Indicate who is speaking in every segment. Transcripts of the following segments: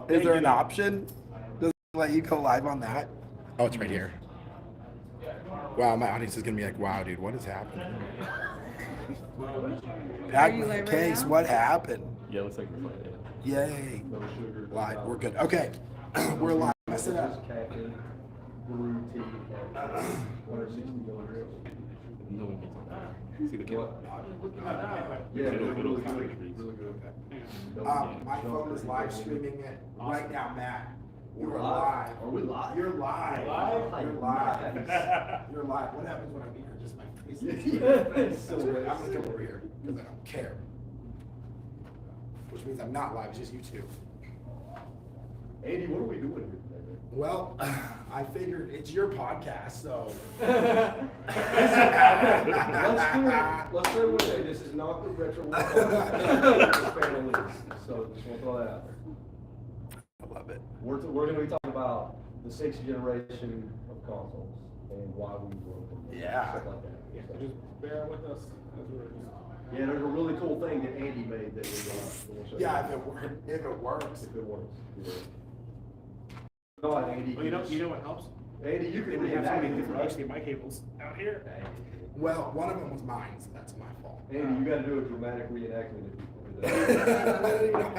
Speaker 1: Is there an option? Does it let you go live on that? Oh, it's right here. Wow, my audience is gonna be like, "Wow, dude, what is happening?" Pac-Man case, what happened?
Speaker 2: Yeah, it looks like we're fine.
Speaker 1: Yay! Live, we're good. Okay, we're live. Mess it up.
Speaker 2: No one gets on that. See the kid?
Speaker 3: Yeah,
Speaker 2: Little
Speaker 3: really good.
Speaker 1: My phone is live streaming it right now, Matt. You're
Speaker 3: live.
Speaker 1: live.
Speaker 3: Are we live?
Speaker 1: You're live.
Speaker 3: Live?
Speaker 1: You're live. You're live. What happens when I'm here? Just my face.
Speaker 3: So
Speaker 1: I'm gonna come over here because I don't care. Which means I'm not live. It's just you two.
Speaker 3: Andy, what are we doing here today?
Speaker 1: Well, I figured it's your podcast, so.
Speaker 3: Let's clear one day. This is not the retro one. So just want to throw that out there.
Speaker 1: I love it.
Speaker 3: We're going to be talking about the sixth generation of consoles and why we wrote them.
Speaker 1: Yeah.
Speaker 3: Stuff like that.
Speaker 4: Yeah, just bear with us as we're just.
Speaker 3: Yeah, there's a really cool thing that Andy made that we'll show
Speaker 1: Yeah,
Speaker 3: you.
Speaker 1: if it works.
Speaker 3: If it works. Yeah. Go on, Andy.
Speaker 4: Well, you know what helps?
Speaker 3: Andy, you can
Speaker 4: We have so many
Speaker 3: reenact it,
Speaker 4: different
Speaker 3: right?
Speaker 4: HDMI cables out here.
Speaker 1: Well, one of them was mine, so that's my fault.
Speaker 3: Andy, you got to do a dramatic reenactment if you
Speaker 1: I don't even know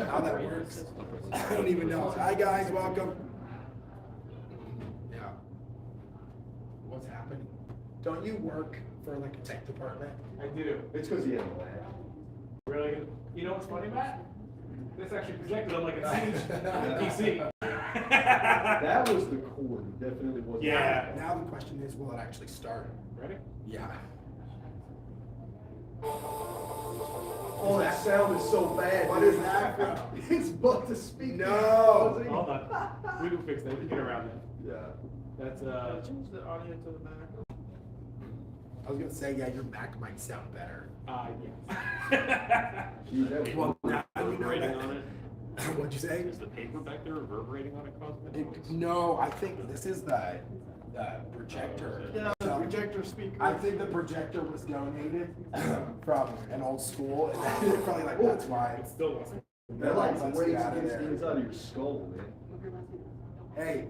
Speaker 1: how that works. I don't even know. Hi guys, welcome. Yeah. What's happening? Don't you work for like a tech department?
Speaker 4: I do.
Speaker 3: It's because he had a lab.
Speaker 4: Really good. You know what's funny, Matt? This actually projected on like a PC.
Speaker 3: That was the cord. It definitely was.
Speaker 4: Yeah.
Speaker 1: Now the question is, will it actually start?
Speaker 4: Ready?
Speaker 1: Yeah.
Speaker 3: Oh, that sound is so bad.
Speaker 1: What is that from?
Speaker 3: It's but the speaker.
Speaker 1: No.
Speaker 4: Hold on. We can fix that. We can get around that.
Speaker 3: Yeah.
Speaker 4: That's change the audio to the back.
Speaker 1: I was gonna say, yeah, your Mac might sound better.
Speaker 4: Yeah.
Speaker 3: Gee, that was
Speaker 1: Well, now you know
Speaker 2: Reverberating
Speaker 1: that.
Speaker 2: on it.
Speaker 1: What'd you say?
Speaker 2: Is the paper back there reverberating on it causing it noise?
Speaker 1: No, I think this is the projector.
Speaker 3: Yeah,
Speaker 1: So,
Speaker 3: projector speaker.
Speaker 1: I think the projector was donated from an old school, and they're probably like, that's why.
Speaker 4: It's still listening.
Speaker 3: That like
Speaker 1: Let's
Speaker 3: weighs
Speaker 1: get out of
Speaker 3: against the
Speaker 1: there.
Speaker 3: inside of your skull, man.
Speaker 1: Hey,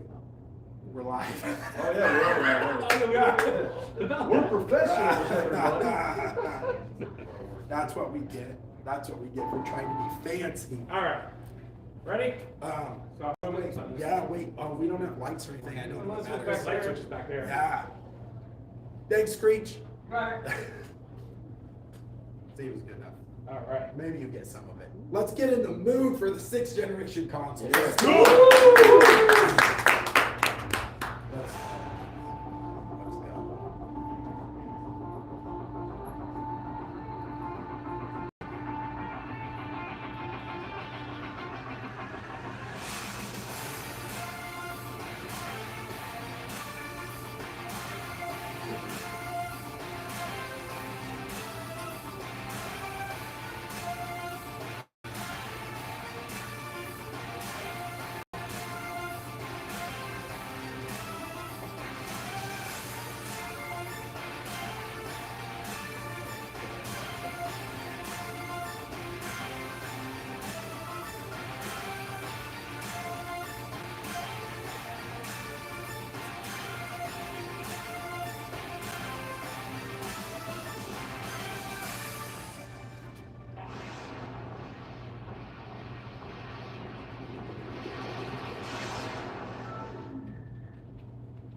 Speaker 1: we're live.
Speaker 3: Oh yeah, we're professionals, everybody.
Speaker 1: That's what we get. That's what we get for trying to be fancy.
Speaker 4: All right. Ready?
Speaker 1: So, wait, yeah, wait. Oh, we don't have lights or anything. I know
Speaker 4: Let's
Speaker 1: that
Speaker 4: put back light
Speaker 1: matters.
Speaker 4: switches back there.
Speaker 1: Yeah. Thanks, Screech.
Speaker 4: Right.
Speaker 1: See, it was good enough.
Speaker 4: All right.
Speaker 1: Maybe you get some of it. Let's get in the mood for the sixth generation console.
Speaker 3: Yeah.
Speaker 1: Let's go. Let's go.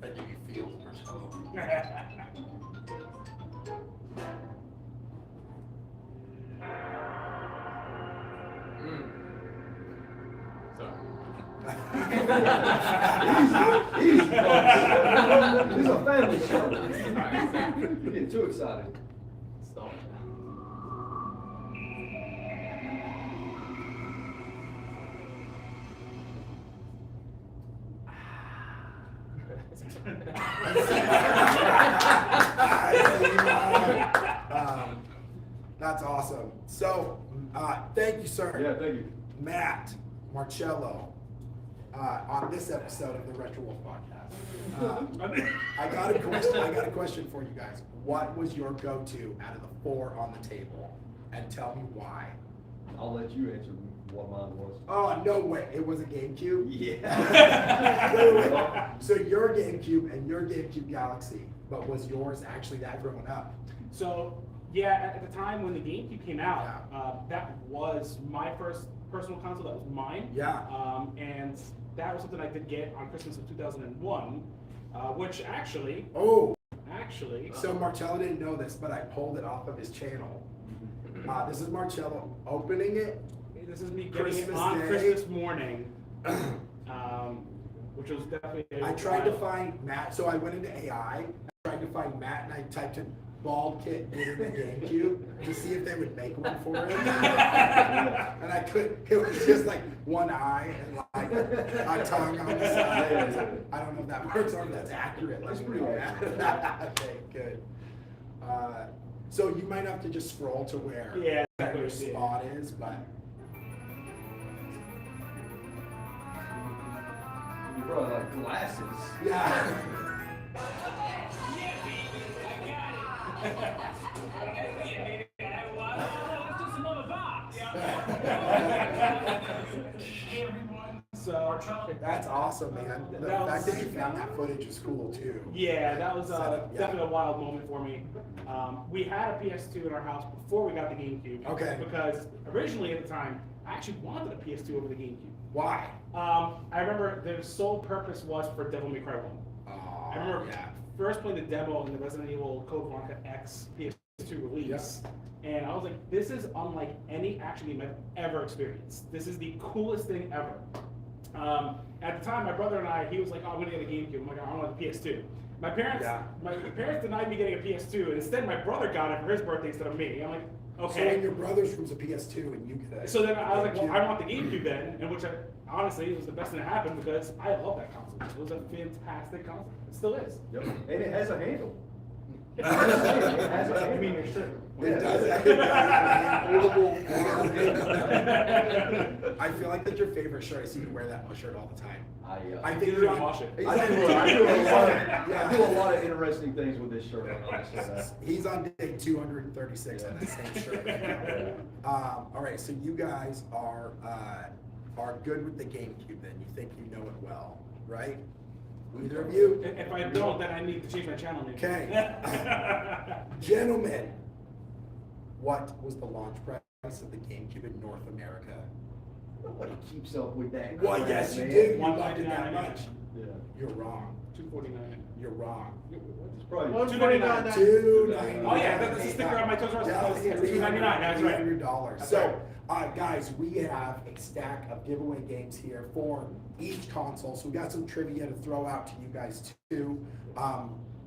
Speaker 1: That do you feel, Marcelo?
Speaker 3: Easy. This is a family show. You're getting too excited.
Speaker 2: Stop.
Speaker 1: That's awesome. So, thank you, sir.
Speaker 3: Yeah, thank you.
Speaker 1: Matt Marcello, on this episode of the Retro Wolf Podcast. I got a question for you guys. What was your go-to out of the four on the table? And tell me why.
Speaker 3: I'll let you answer what mine was.
Speaker 1: Oh, no way. It was a GameCube?
Speaker 3: Yeah.
Speaker 1: Wait, wait, wait. So your GameCube and your GameCube Galaxy, but was yours actually that growing up?
Speaker 4: So, yeah, at the time when the GameCube came out, that was my first personal console. That was mine.
Speaker 1: Yeah.
Speaker 4: And that was something I did get on Christmas of 2001, which actually.
Speaker 1: Oh.
Speaker 4: Actually.
Speaker 1: So Marcello didn't know this, but I pulled it off of his channel. This is Marcello opening it.
Speaker 4: This is me getting
Speaker 1: Christmas
Speaker 4: it on
Speaker 1: Day.
Speaker 4: Christmas morning, which was definitely.
Speaker 1: I tried to find Matt, so I went into AI. I tried to find Matt, and I typed in bald kid getting the GameCube to see if they would make one for him. And I couldn't. It was just like one eye and like a tongue on the side. I don't know if that works or if that's accurate.
Speaker 3: That's pretty accurate.
Speaker 1: Okay, good. So you might have to just scroll to where your spot is, but.
Speaker 3: You brought like glasses.
Speaker 1: Yeah.
Speaker 4: So
Speaker 1: That's awesome, man. The fact that you found that footage is cool too.
Speaker 4: yeah, that was
Speaker 1: Setup, yeah.
Speaker 4: definitely a wild moment for me. We had a PS2 in our house before we got the GameCube.
Speaker 1: Okay.
Speaker 4: Because originally at the time, I actually wanted a PS2 over the GameCube.
Speaker 1: Why?
Speaker 4: I remember their sole purpose was for Devil May Cry 1.
Speaker 1: Oh,
Speaker 4: I remember
Speaker 1: yeah.
Speaker 4: first playing the demo in the Resident Evil Code Veronica X PS2 release. And I was like, this is unlike any action game I've ever experienced. This is the coolest thing ever. At the time, my brother and I, he was like, oh, I'm gonna get a GameCube. I'm like, I want a PS2. My parents denied me getting a PS2, and instead my brother got it for his birthday instead of me. I'm like, okay.
Speaker 1: So when your brother's room's a PS2 and you get a
Speaker 4: So then I was like, well,
Speaker 1: GameCube.
Speaker 4: I want the GameCube then, and which honestly it was the best thing that happened because I love that console. It was a fantastic console. It still is.
Speaker 3: Yep. And it has a handle.
Speaker 1: It
Speaker 3: has a
Speaker 4: I mean, it's true.
Speaker 1: does. I feel like that's your favorite shirt. I see you wear that shirt all the time. I think
Speaker 4: You
Speaker 1: you're
Speaker 4: really
Speaker 1: on.
Speaker 4: wash it.
Speaker 3: I do a lot of interesting things with this shirt.
Speaker 1: He's on day 236 on that same shirt. All right, so you guys are good with the GameCube. Then you think you know it well, right? Either of you?
Speaker 4: If I don't, then I need to change my channel name.
Speaker 1: Okay. Gentlemen, what was the launch price of the GameCube in North America?
Speaker 3: Nobody keeps up with that.
Speaker 1: Well,
Speaker 3: crap,
Speaker 1: yes, you
Speaker 3: man.
Speaker 1: do. You loved it that much.
Speaker 3: Yeah.
Speaker 1: You're wrong.
Speaker 4: $249.
Speaker 1: You're wrong.
Speaker 3: It's probably
Speaker 4: $2.99.
Speaker 1: $2.99.
Speaker 4: Oh yeah, that's a sticker on my Toys R Us.
Speaker 1: Yeah,
Speaker 4: Yeah, $2.99. That's right.
Speaker 1: $300.
Speaker 4: That's
Speaker 1: So, guys, we have a stack of giveaway games here for each console. So we got some trivia to throw out to you guys too.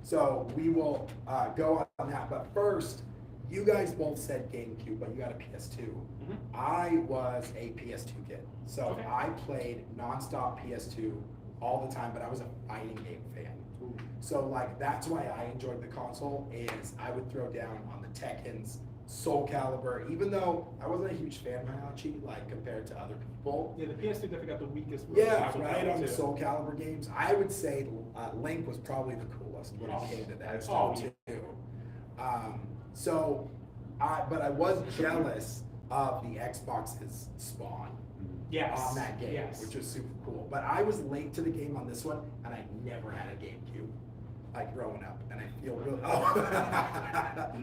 Speaker 1: So we will go on that. But first, you guys both said GameCube, but you got a PS2.
Speaker 4: Mm-hmm.
Speaker 1: I was a PS2 kid. So
Speaker 4: Okay.
Speaker 1: I played nonstop PS2 all the time, but I was a fighting game fan. So like that's why I enjoyed the console is I would throw down on the Tekkens, Soul Calibur, even though I wasn't a huge fan of Hayachi, like compared to other people.
Speaker 4: Yeah, the PS2 definitely got the weakest.
Speaker 1: Yeah,
Speaker 4: version
Speaker 1: right, on the
Speaker 4: too.
Speaker 1: Soul Calibur games. I would say Link was probably the coolest when it came to that
Speaker 4: Oh,
Speaker 1: stuff too. But I was jealous of the Xbox's spawn
Speaker 4: Yes.
Speaker 1: on that game,
Speaker 4: Yes.
Speaker 1: which was super cool. But I was late to the game on this one, and I never had a GameCube, like growing up, and I feel really.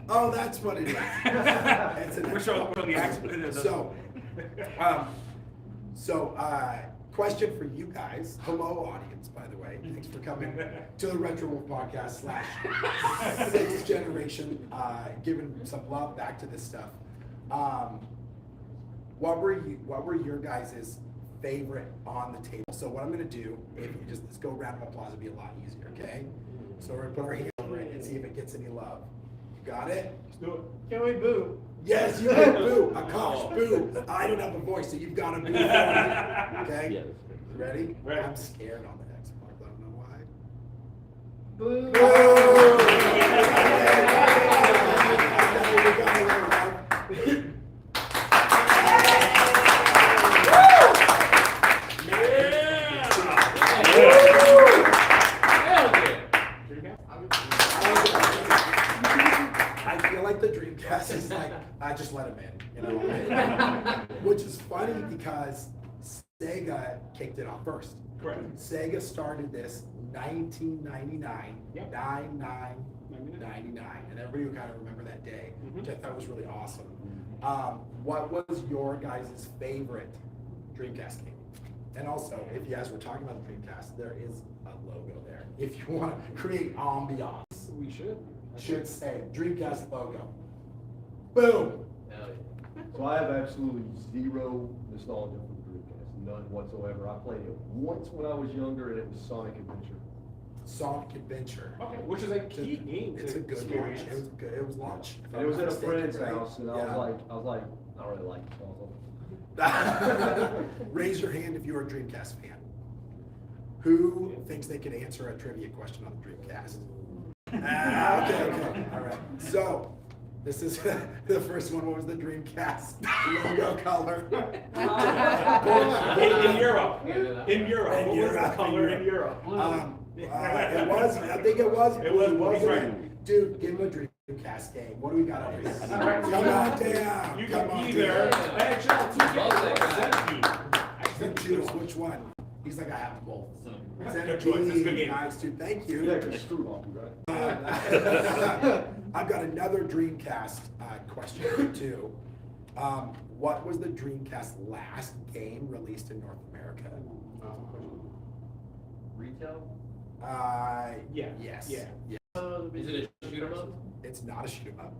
Speaker 1: Oh, that's what it is. It's an
Speaker 4: We're showing the accident.
Speaker 1: So, question for you guys. Hello, audience, by the way. Thanks for coming to the Retro Wolf Podcast / Sixth Generation, giving some love back to this stuff. What were your guys' favorite on the table? So what I'm gonna do, if you just let's go round of applause, it'd be a lot easier, okay? So we're gonna put our hand over it and see if it gets any love. You got it?
Speaker 4: Let's do it.
Speaker 3: Can we boo?
Speaker 1: Yes, you can boo. A cough, boo. I don't have a voice, so you've got to boo. For me. Okay?
Speaker 2: Yes.
Speaker 1: Ready?
Speaker 4: Ready.
Speaker 1: I'm scared on the Xbox. I don't know why.
Speaker 3: Boo.
Speaker 1: I feel like the Dreamcast is like, I just let him in, you know. which is funny because Sega kicked it off first.
Speaker 4: Correct.
Speaker 1: Sega started this 1999,
Speaker 4: Yep.
Speaker 1: 99, and everybody would kind of remember that day, which I thought was really awesome. What was your guys' favorite Dreamcast game? And also, if you guys were talking about the Dreamcast, there is a logo there. If you want to create ambiance,
Speaker 4: We should.
Speaker 1: should say Dreamcast logo. Boom.
Speaker 2: Hell yeah.
Speaker 3: So I have absolutely zero nostalgia for the Dreamcast, none whatsoever. I played it once when I was younger, and it was Sonic Adventure.
Speaker 1: Sonic Adventure.
Speaker 4: Okay, which is a key game.
Speaker 1: It's
Speaker 4: to
Speaker 1: a good
Speaker 4: experience.
Speaker 1: launch. It was good. It was launch. if
Speaker 3: And
Speaker 1: I'm
Speaker 3: it was
Speaker 1: not
Speaker 3: at a
Speaker 1: mistaken,
Speaker 3: friend's
Speaker 1: right?
Speaker 3: house, and I was like, I don't really like it. So I was like,
Speaker 1: Raise your hand if you're a Dreamcast fan. Who thinks they can answer a trivia question on the Dreamcast? Okay, all right. So, this is the first one. What was the Dreamcast logo color?
Speaker 4: In Europe. In Europe.
Speaker 1: In
Speaker 4: What was
Speaker 1: Europe,
Speaker 4: the color
Speaker 1: in
Speaker 4: in Europe?
Speaker 1: It was, I think it was.
Speaker 4: It was,
Speaker 1: wasn't
Speaker 4: right.
Speaker 1: it? Dude, give him a Dreamcast game. What do we got over here? Come on down.
Speaker 4: You
Speaker 1: Come
Speaker 4: can
Speaker 1: on
Speaker 4: either
Speaker 1: down.
Speaker 4: NHL 2K.
Speaker 1: Then choose which one. He's like, I have them both.
Speaker 4: Good choice. It's a good game.
Speaker 1: Nice, dude. Thank you.
Speaker 3: yeah, because screw hockey, right?
Speaker 1: I've got another Dreamcast question too. What was the Dreamcast last game released in North America?
Speaker 2: Retail?
Speaker 4: Yeah.
Speaker 1: Yes.
Speaker 4: Yeah.
Speaker 2: Is it a shoot 'em up?
Speaker 1: It's not a shoot 'em up.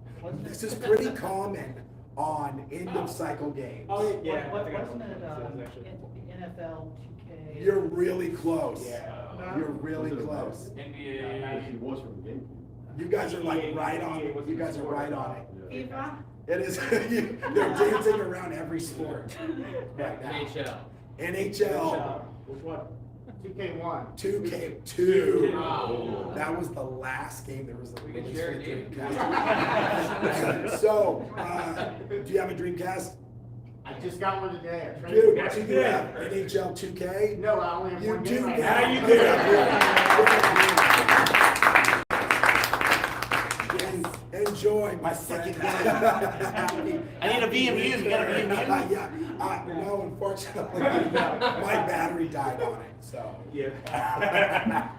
Speaker 1: This is pretty common on end of cycle games.
Speaker 4: Oh, yeah.
Speaker 5: What,
Speaker 4: I think I
Speaker 5: wasn't it,
Speaker 4: know. Actually.
Speaker 5: NFL 2K?
Speaker 1: You're really close.
Speaker 4: Yeah.
Speaker 1: You're really
Speaker 3: Was it a
Speaker 1: close.
Speaker 3: It was from the GameCube.
Speaker 1: You guys are like right on. You guys are right on it.
Speaker 3: Yeah.
Speaker 5: FIFA?
Speaker 1: It is. They're dancing around every sport right now.
Speaker 2: NHL.
Speaker 1: NHL.
Speaker 4: Which one?
Speaker 6: 2K1.
Speaker 1: 2K2.
Speaker 2: Wow.
Speaker 1: That was the last game that was
Speaker 2: We can
Speaker 1: released
Speaker 2: share
Speaker 1: for
Speaker 2: a game.
Speaker 1: Dreamcast. So, do you have a Dreamcast?
Speaker 6: I just got one today. I traded
Speaker 1: Dude,
Speaker 6: it.
Speaker 1: do you have NHL 2K?
Speaker 6: No, I only have
Speaker 1: You
Speaker 6: one
Speaker 1: do
Speaker 6: game right
Speaker 1: now.
Speaker 6: now.
Speaker 4: you
Speaker 1: Enjoy my second game.
Speaker 6: I need a VMU. You got a VMU?
Speaker 1: Yeah. No, unfortunately, my battery died on it. So.
Speaker 4: Yeah.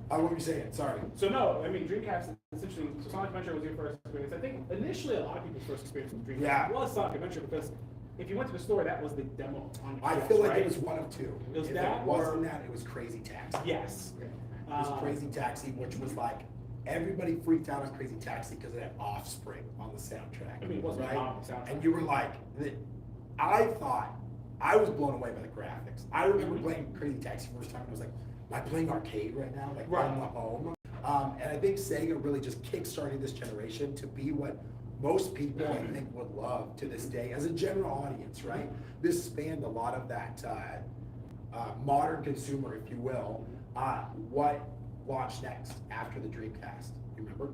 Speaker 1: What were you saying? Sorry.
Speaker 4: So no, I mean Dreamcast essentially. So Sonic Adventure was your first experience. I think initially a lot of people's first experience with Dreamcast
Speaker 1: Yeah.
Speaker 4: was Sonic Adventure because if you went to the store, that was the demo on.
Speaker 1: I
Speaker 4: PS,
Speaker 1: feel like
Speaker 4: right?
Speaker 1: it was one of two.
Speaker 4: It was
Speaker 1: If
Speaker 4: that
Speaker 1: it wasn't
Speaker 4: or-
Speaker 1: that, it was Crazy Taxi.
Speaker 4: Yes.
Speaker 1: It was Crazy Taxi, which was like everybody freaked out on Crazy Taxi because it had Offspring on the soundtrack.
Speaker 4: I mean, it wasn't
Speaker 1: right?
Speaker 4: on the soundtrack.
Speaker 1: And you were like, I thought I was blown away by the graphics. I remember playing Crazy Taxi first time. And I was like, am I playing arcade right now? Like
Speaker 4: Right.
Speaker 1: on the home. And I think Sega really just kickstarted this generation to be what most people I think would love to this day as a general audience, right? This spanned a lot of that modern consumer, if you will. What launched next after the Dreamcast? You remember?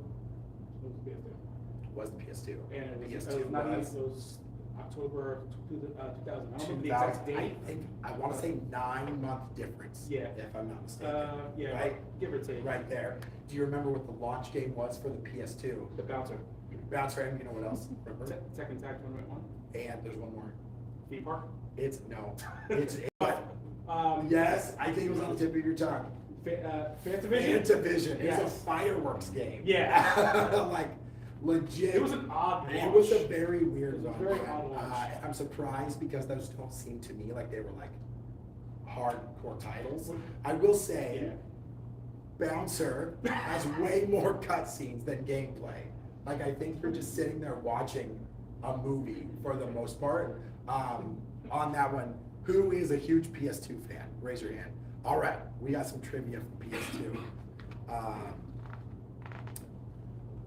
Speaker 1: Was the PS2.
Speaker 4: And it was,
Speaker 1: PS2
Speaker 4: it was
Speaker 1: was
Speaker 4: October 2000. I don't remember the exact
Speaker 1: 2000. I
Speaker 4: date.
Speaker 1: think I want to say 9-month difference.
Speaker 4: Yeah.
Speaker 1: If I'm not mistaken.
Speaker 4: Yeah,
Speaker 1: Right.
Speaker 4: give or take.
Speaker 1: Right there. Do you remember what the launch game was for the PS2?
Speaker 4: The bouncer.
Speaker 1: Bouncer, and you know what else? Remember?
Speaker 4: Tekken Tag Tournament 1.
Speaker 1: And there's one more.
Speaker 4: Theme Park.
Speaker 1: It's no. It's
Speaker 4: Um,
Speaker 1: yes. I think it was on the tip of your tongue.
Speaker 4: Fantavision.
Speaker 1: Fantavision. It's a
Speaker 4: Yes.
Speaker 1: fireworks game.
Speaker 4: Yeah.
Speaker 1: Like legit.
Speaker 4: It was an odd
Speaker 1: It
Speaker 4: launch.
Speaker 1: was a very weird
Speaker 4: It was a
Speaker 1: launch.
Speaker 4: very odd launch.
Speaker 1: I'm surprised because those don't seem to me like they were like hardcore titles. I will say,
Speaker 4: Yeah.
Speaker 1: Bouncer has way more cutscenes than gameplay. Like I think you're just sitting there watching a movie for the most part. On that one, who is a huge PS2 fan? Raise your hand. All right, we got some trivia from PS2.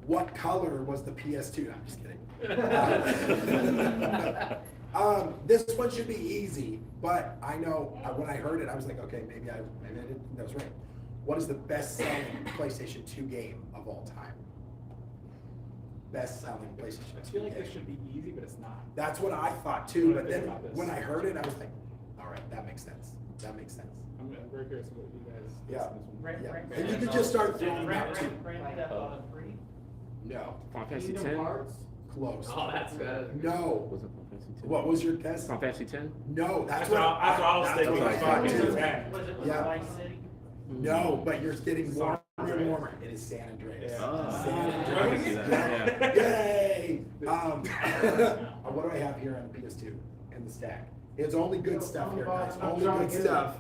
Speaker 1: What color was the PS2? I'm just kidding. This one should be easy, but I know when I heard it, I was like, okay, maybe I didn't think that was right. What is the best-selling PlayStation 2 game of all time? Best-selling PlayStation 2
Speaker 4: I feel like
Speaker 1: game.
Speaker 4: this should be easy, but it's not.
Speaker 1: That's what I thought too, but
Speaker 4: What do you
Speaker 1: then
Speaker 4: think about this?
Speaker 1: when I heard it, I was like, all right, that makes sense. That makes sense.
Speaker 4: I'm very curious what you guys.
Speaker 1: Yeah.
Speaker 5: Right,
Speaker 1: Yeah.
Speaker 5: right.
Speaker 1: And you could just start throwing them out too.
Speaker 5: Grand Theft Auto 3?
Speaker 1: No,
Speaker 2: Final Fantasy
Speaker 6: Kingdom
Speaker 2: 10?
Speaker 6: Hearts.
Speaker 1: close.
Speaker 2: Oh, that's good.
Speaker 1: No,
Speaker 2: Was it Final
Speaker 1: What was your guess?
Speaker 6: Final Fantasy 10?
Speaker 1: No,
Speaker 4: That's what I was thinking.
Speaker 1: That's what I thought too.
Speaker 5: Was it
Speaker 1: Yeah.
Speaker 5: Vice City?
Speaker 1: No, but you're getting warmer and
Speaker 4: Andreas.
Speaker 1: warmer. It is San Andreas.
Speaker 6: Oh.
Speaker 1: San
Speaker 6: I can see
Speaker 1: Andreas.
Speaker 6: that, yeah.
Speaker 1: Yay! What do I have here on PS2 in the stack? It's only good stuff here, guys.
Speaker 4: I'm
Speaker 1: Only
Speaker 4: trying to
Speaker 1: good
Speaker 4: get
Speaker 1: stuff.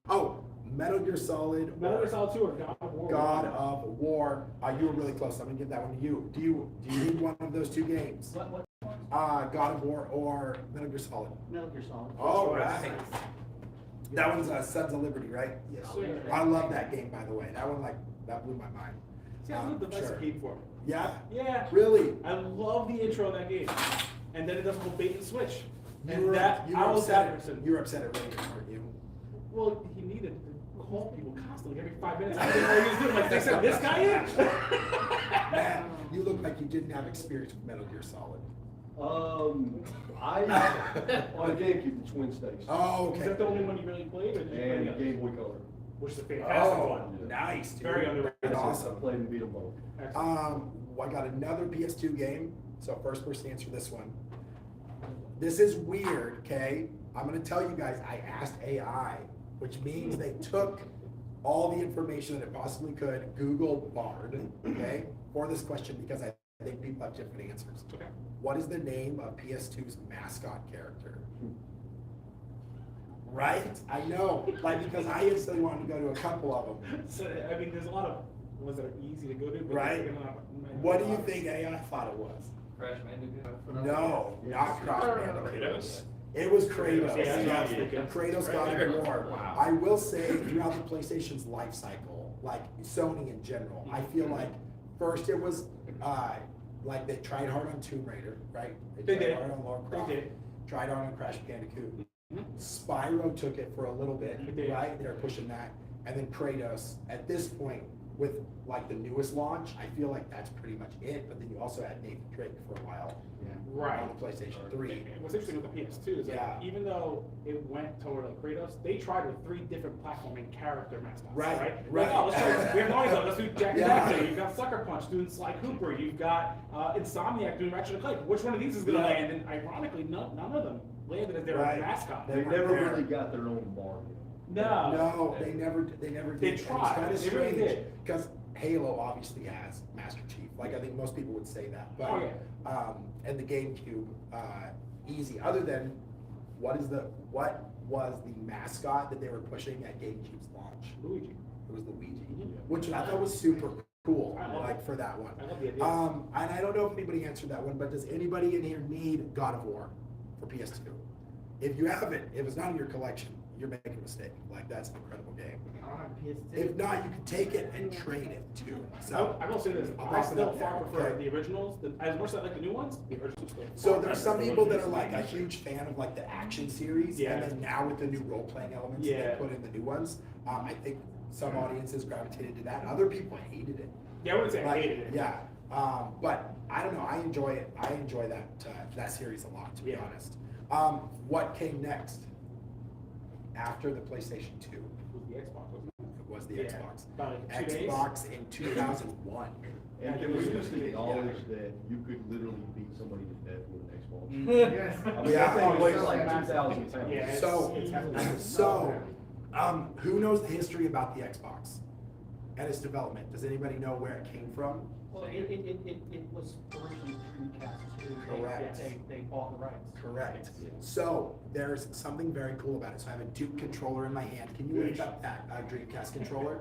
Speaker 1: Oh, Metal Gear Solid.
Speaker 4: Metal Gear Solid 2 or God of War?
Speaker 1: God of War. You were really close. I'm gonna give that one to you. Do you need one of those two games?
Speaker 5: What?
Speaker 1: God of War or Metal Gear Solid?
Speaker 5: Metal Gear Solid.
Speaker 1: All right. That one's Sons of Liberty, right?
Speaker 4: Yes, sir.
Speaker 1: I love that game, by the way. That one, that blew my mind.
Speaker 4: See, I love the Vice
Speaker 1: Sure.
Speaker 4: game for it.
Speaker 1: Yeah?
Speaker 4: Yeah.
Speaker 1: Really?
Speaker 4: I love the intro of that game. And then it does a whole bait and switch.
Speaker 1: You
Speaker 4: And
Speaker 1: were,
Speaker 4: that,
Speaker 1: you
Speaker 4: I
Speaker 1: were
Speaker 4: was
Speaker 1: upset
Speaker 4: that
Speaker 1: at,
Speaker 4: person.
Speaker 1: you were upset at Raiden, weren't you?
Speaker 4: Well, he needed to call people constantly every 5 minutes. I didn't know what he was doing. Like, they sent this guy in?
Speaker 1: Man, you look like you didn't have experience with Metal Gear Solid.
Speaker 3: I, on the GameCube, the Twin Stakes,
Speaker 1: Oh,
Speaker 4: Is
Speaker 1: okay.
Speaker 4: that the only one you really played? Or did you play
Speaker 3: and
Speaker 4: the other?
Speaker 3: Game Boy Color.
Speaker 4: Which is a fantastic
Speaker 1: Oh,
Speaker 4: one.
Speaker 1: nice, dude.
Speaker 4: Very underrated.
Speaker 1: That's
Speaker 3: I
Speaker 1: awesome.
Speaker 3: played and beat them both.
Speaker 4: Excellent.
Speaker 1: I got another PS2 game, so first person to answer this one. This is weird, okay? I'm gonna tell you guys, I asked AI, which means they took all the information that it possibly could, Google Bard, okay, for this question because I think people have different answers.
Speaker 4: Okay.
Speaker 1: What is the name of PS2's mascot character? Right? I know, like, because I instantly wanted to go to a couple of them.
Speaker 4: So, I mean, there's a lot of ones that are easy to go to. But
Speaker 1: Right.
Speaker 4: they're not-
Speaker 1: What do you think AI thought it was?
Speaker 2: Crash Bandicoot?
Speaker 1: No, not Crash Bandicoot. It was Kratos.
Speaker 4: Yeah,
Speaker 1: Yes,
Speaker 4: yeah.
Speaker 1: Kratos God of War.
Speaker 6: Wow.
Speaker 1: I will say throughout the PlayStation's life cycle, like Sony in general, I feel like first it was like they tried hard on Tomb Raider, right?
Speaker 4: They
Speaker 1: tried
Speaker 4: did.
Speaker 1: hard on Lara
Speaker 4: They
Speaker 1: Croft.
Speaker 4: did.
Speaker 1: Tried hard on Crash Bandicoot.
Speaker 4: Mhm.
Speaker 1: Spyro took it for a little bit,
Speaker 4: They did.
Speaker 1: right? They're pushing that. And then Kratos, at this point, with like the newest launch, I feel like that's pretty much it. But then you also had Nathan Drake for a while
Speaker 4: Right.
Speaker 1: on the PlayStation 3.
Speaker 4: And what's interesting with the PS2 is
Speaker 1: Yeah.
Speaker 4: that even though it went toward like Kratos, they tried with 3 different platforming character mascots.
Speaker 1: Right,
Speaker 4: Right.
Speaker 1: right.
Speaker 4: Like, oh, let's try, we have Mario, let's do Jack and
Speaker 1: Yeah.
Speaker 4: Daxter. You've got Sucker Punch doing Sly Cooper. You've got Insomniac doing Ratchet and Clank. Which one of these is going to
Speaker 1: Yeah.
Speaker 4: land? And ironically, none of them landed as their
Speaker 1: Right.
Speaker 4: mascot.
Speaker 1: They
Speaker 3: They
Speaker 1: weren't
Speaker 3: never
Speaker 1: there.
Speaker 3: really got their own bar.
Speaker 4: No.
Speaker 1: No, they never did.
Speaker 4: They
Speaker 1: It's
Speaker 4: tried.
Speaker 1: kind of
Speaker 4: They really
Speaker 1: strange
Speaker 4: did.
Speaker 1: because Halo obviously has Master Chief. Like I think most people would say that. But
Speaker 4: Oh, yeah.
Speaker 1: and the GameCube, easy. Other than what was the mascot that they were pushing at GameCube's launch?
Speaker 4: Luigi.
Speaker 1: It was Luigi,
Speaker 4: Mhm.
Speaker 1: which I thought was super cool.
Speaker 4: I love
Speaker 1: Like
Speaker 4: it.
Speaker 1: for that one.
Speaker 4: I love the idea.
Speaker 1: And I don't know if anybody answered that one, but does anybody in here need God of War for PS2? If you have it, if it's not in your collection, you're making a mistake. Like that's an incredible game.
Speaker 5: I don't have a PS2.
Speaker 1: If not, you can take it and trade it too. So,
Speaker 4: I will say this,
Speaker 1: I'll
Speaker 4: I
Speaker 1: pop it
Speaker 4: still
Speaker 1: up there,
Speaker 4: far prefer
Speaker 1: okay.
Speaker 4: the originals, as much as I like the new ones, the originals still.
Speaker 1: so
Speaker 4: far
Speaker 1: there's
Speaker 4: better
Speaker 1: some
Speaker 4: than
Speaker 1: people
Speaker 4: the
Speaker 1: that are
Speaker 4: originals.
Speaker 1: like a huge fan of like the action series,
Speaker 4: Yeah.
Speaker 1: and then now with the new role playing elements that
Speaker 4: Yeah.
Speaker 1: they put in the new ones, I think some audiences gravitated to that. Other people hated it.
Speaker 4: Yeah, I wouldn't say I
Speaker 1: Like,
Speaker 4: hated it.
Speaker 1: Yeah, but I don't know. I enjoy it. I enjoy that series a lot, to be
Speaker 4: Yeah.
Speaker 1: honest. What came next after the PlayStation 2?
Speaker 4: It was the Xbox, wasn't it?
Speaker 1: It was the
Speaker 4: Yeah.
Speaker 1: Xbox.
Speaker 4: About like 2 days.
Speaker 1: Xbox in 2001.
Speaker 4: Yeah,
Speaker 3: And
Speaker 4: I
Speaker 3: can
Speaker 4: think
Speaker 3: we
Speaker 4: it was
Speaker 3: just
Speaker 4: usually-
Speaker 3: acknowledge that you could literally beat somebody to death with an Xbox?
Speaker 5: Yes.
Speaker 3: I mean,
Speaker 1: Yeah.
Speaker 3: that thing weighs
Speaker 5: Oh,
Speaker 3: like
Speaker 5: yeah.
Speaker 3: 2,000 pounds.
Speaker 4: Yeah, it's-
Speaker 1: So,
Speaker 4: it's heavy.
Speaker 1: so, who knows the history about the Xbox and its development? Does anybody know where it came from?
Speaker 5: Well, it was originally Dreamcast too.
Speaker 1: Correct.
Speaker 5: They bought the rights.
Speaker 1: Correct. So there's something very cool about it. So I have a Duke controller in my hand. Can you lift up that Dreamcast controller?